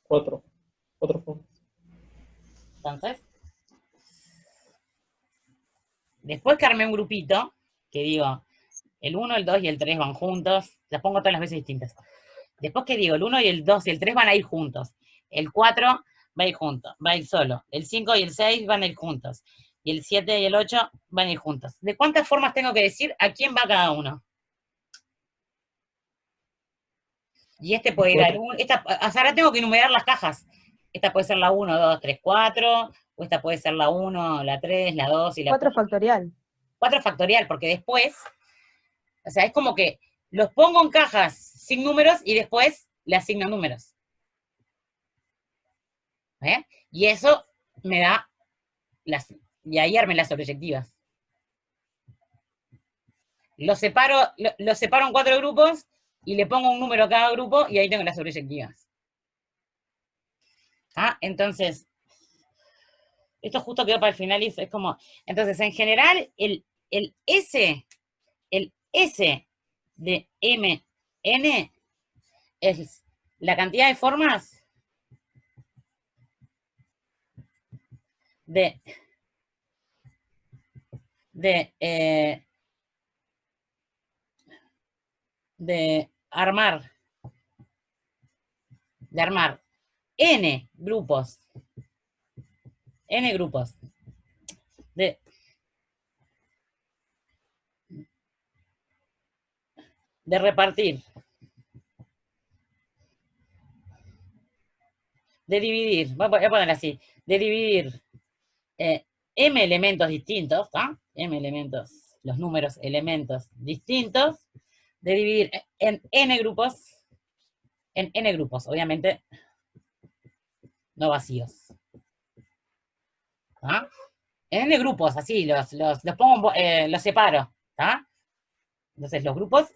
[SPEAKER 8] 4 formas.
[SPEAKER 1] Entonces, después que armé un grupito, que digo, el 1, el 2 y el 3 van juntos, las pongo todas las veces distintas. Después que digo, el 1 y el 2 y el 3 van a ir juntos. El 4 va a ir junto, va a ir solo. El 5 y el 6 van a ir juntos. Y el 7 y el 8 van a ir juntos. ¿De cuántas formas tengo que decir a quién va cada uno? Y este puede ir al 1. Ahora tengo que enumerar las cajas. Esta puede ser la 1, 2, 3, 4. O esta puede ser la 1, la 3, la 2 y la
[SPEAKER 9] 4 factorial.
[SPEAKER 1] 4 factorial, porque después, o sea, es como que los pongo en cajas sin números y después le asigno números. ¿Eh? Y eso me da y ahí armen las sobreyectivas. Los separo en 4 grupos y le pongo un número a cada grupo y ahí tengo las sobreyectivas. ¿Ah? Entonces, esto justo quedó para el final y es como, entonces, en general, el S de MN es la cantidad de formas de armar N grupos de repartir, de dividir, voy a poner así, de dividir M elementos distintos, ¿ah? M elementos, los números elementos distintos, de dividir en N grupos, obviamente no vacíos. ¿Ah? En N grupos, así, los pongo, los separo, ¿ah? Entonces, los grupos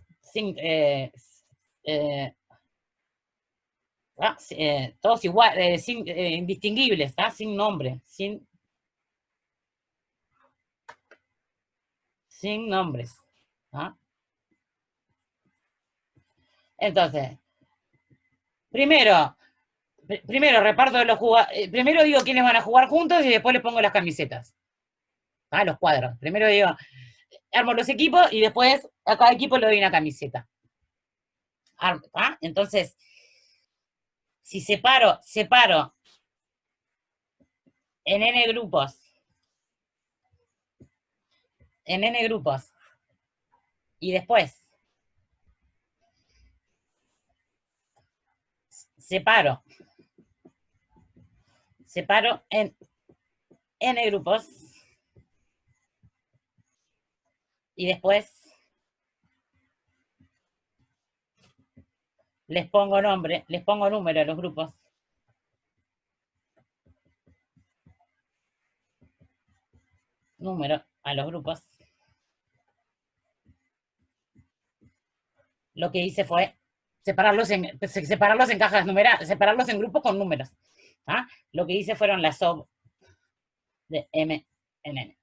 [SPEAKER 1] todos igual, indistinguibles, ¿está? Sin nombre, sin nombres. ¿Ah? Entonces, primero, Primero reparto de los jugadores. Primero digo quiénes van a jugar juntos y después les pongo las camisetas. Los cuadros. Primero digo, armo los equipos y después a cada equipo le doy una camiseta. Entonces, si separo en N grupos, y después separo en N grupos, y después les pongo número a los grupos. Número a los grupos. Lo que hice fue separarlos en cajas numeradas, separarlos en grupos con números. Lo que hice fueron las SOB de M en N.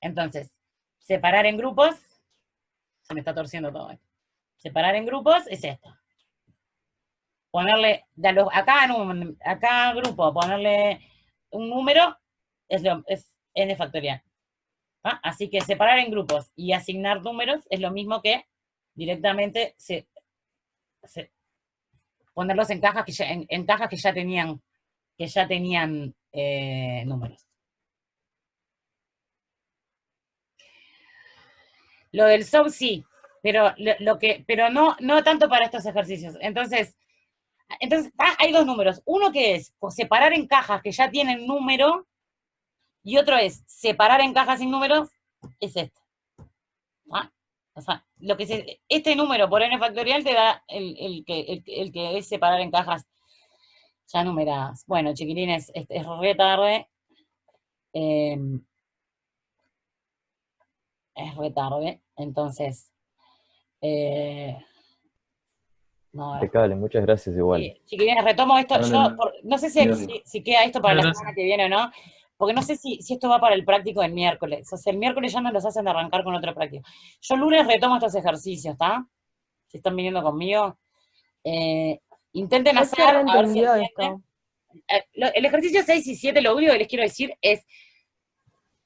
[SPEAKER 1] Entonces, separar en grupos, se me está torciendo todo esto. Separar en grupos es esto. Ponerle, a cada grupo, ponerle un número, es n factorial. Así que separar en grupos y asignar números es lo mismo que directamente ponerlos en cajas que ya tenían números. Lo del SOB sí, pero no tanto para estos ejercicios. Entonces hay dos números. Uno que es separar en cajas que ya tienen número, y otro es separar en cajas sin números, es este. O sea, este número por n factorial te da el que es separar en cajas ya numeradas. Bueno, chiquilines, es re tarde. Es re tarde, entonces... no,
[SPEAKER 7] Impecable, muchas gracias igual.
[SPEAKER 1] sí, chiquilines, retomo esto. No sé
[SPEAKER 6] Gracias.
[SPEAKER 1] si queda esto para la semana que viene o no, porque no sé si esto va para el práctico del miércoles. O sea, el miércoles ya nos los hacen de arrancar con otro práctico. Yo el lunes retomo estos ejercicios, ¿está? Si están viniendo conmigo. Intenten hacer... A ver si esto. El ejercicio 6 y 7, lo único que les quiero decir es,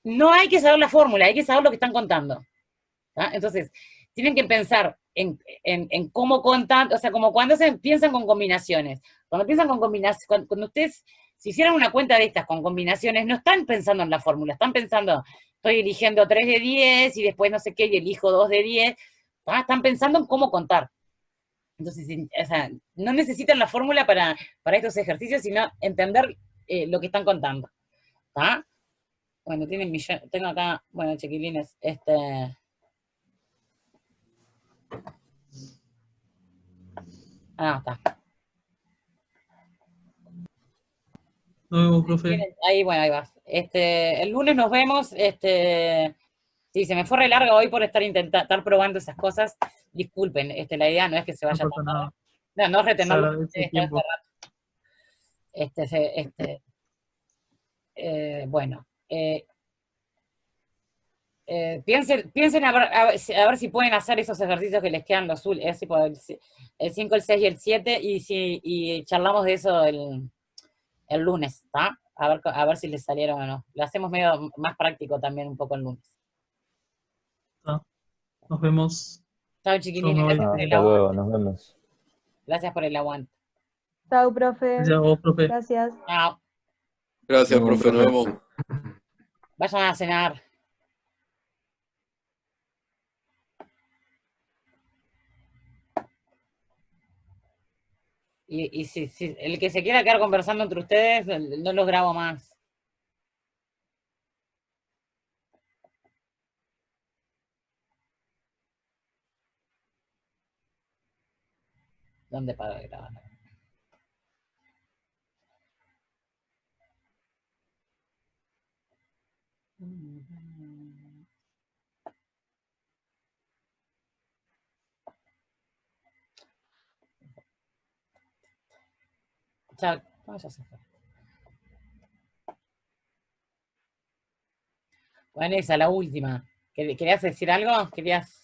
[SPEAKER 1] no hay que saber la fórmula, hay que saber lo que están contando. Entonces, tienen que pensar en cómo contar, o sea, como cuando piensan con combinaciones. Cuando piensan con combinaciones, cuando ustedes, si hicieran una cuenta de estas con combinaciones, no están pensando en la fórmula, están pensando, estoy eligiendo 3 de 10 y después no sé qué, y elijo 2 de 10. Están pensando en cómo contar. Entonces, o sea, no necesitan la fórmula para estos ejercicios, sino entender lo que están contando. Bueno, tengo acá, bueno, chiquilines, está.
[SPEAKER 8] Nos vemos, profe.
[SPEAKER 1] Ahí, bueno, ahí vas. El lunes nos vemos. Sí, se me fue re largo hoy por estar probando esas cosas. Disculpen, la idea no es que se vaya a pasar. No retenerlo. Bueno. Piensen a ver si pueden hacer esos ejercicios que les quedan los el 5, el 6 y el 7, y charlamos de eso el lunes, ¿está? A ver si les salieron o no. Lo hacemos medio más práctico también un poco el lunes.
[SPEAKER 8] Nos vemos.
[SPEAKER 1] Chao, chiquilines. Gracias por el
[SPEAKER 7] Hasta
[SPEAKER 1] aguante.
[SPEAKER 7] luego, nos vemos.
[SPEAKER 1] Gracias por el aguante.
[SPEAKER 9] Chao, profe.
[SPEAKER 8] Gracias a vos, profe.
[SPEAKER 9] Gracias.
[SPEAKER 1] Chao.
[SPEAKER 3] Gracias, profe, nos vemos.
[SPEAKER 1] Vayan a cenar. Y si el que se quiera quedar conversando entre ustedes, no los grabo más. ¿Dónde paro de grabar? Chao. Vanessa, la última. ¿Querías decir algo? ¿Querías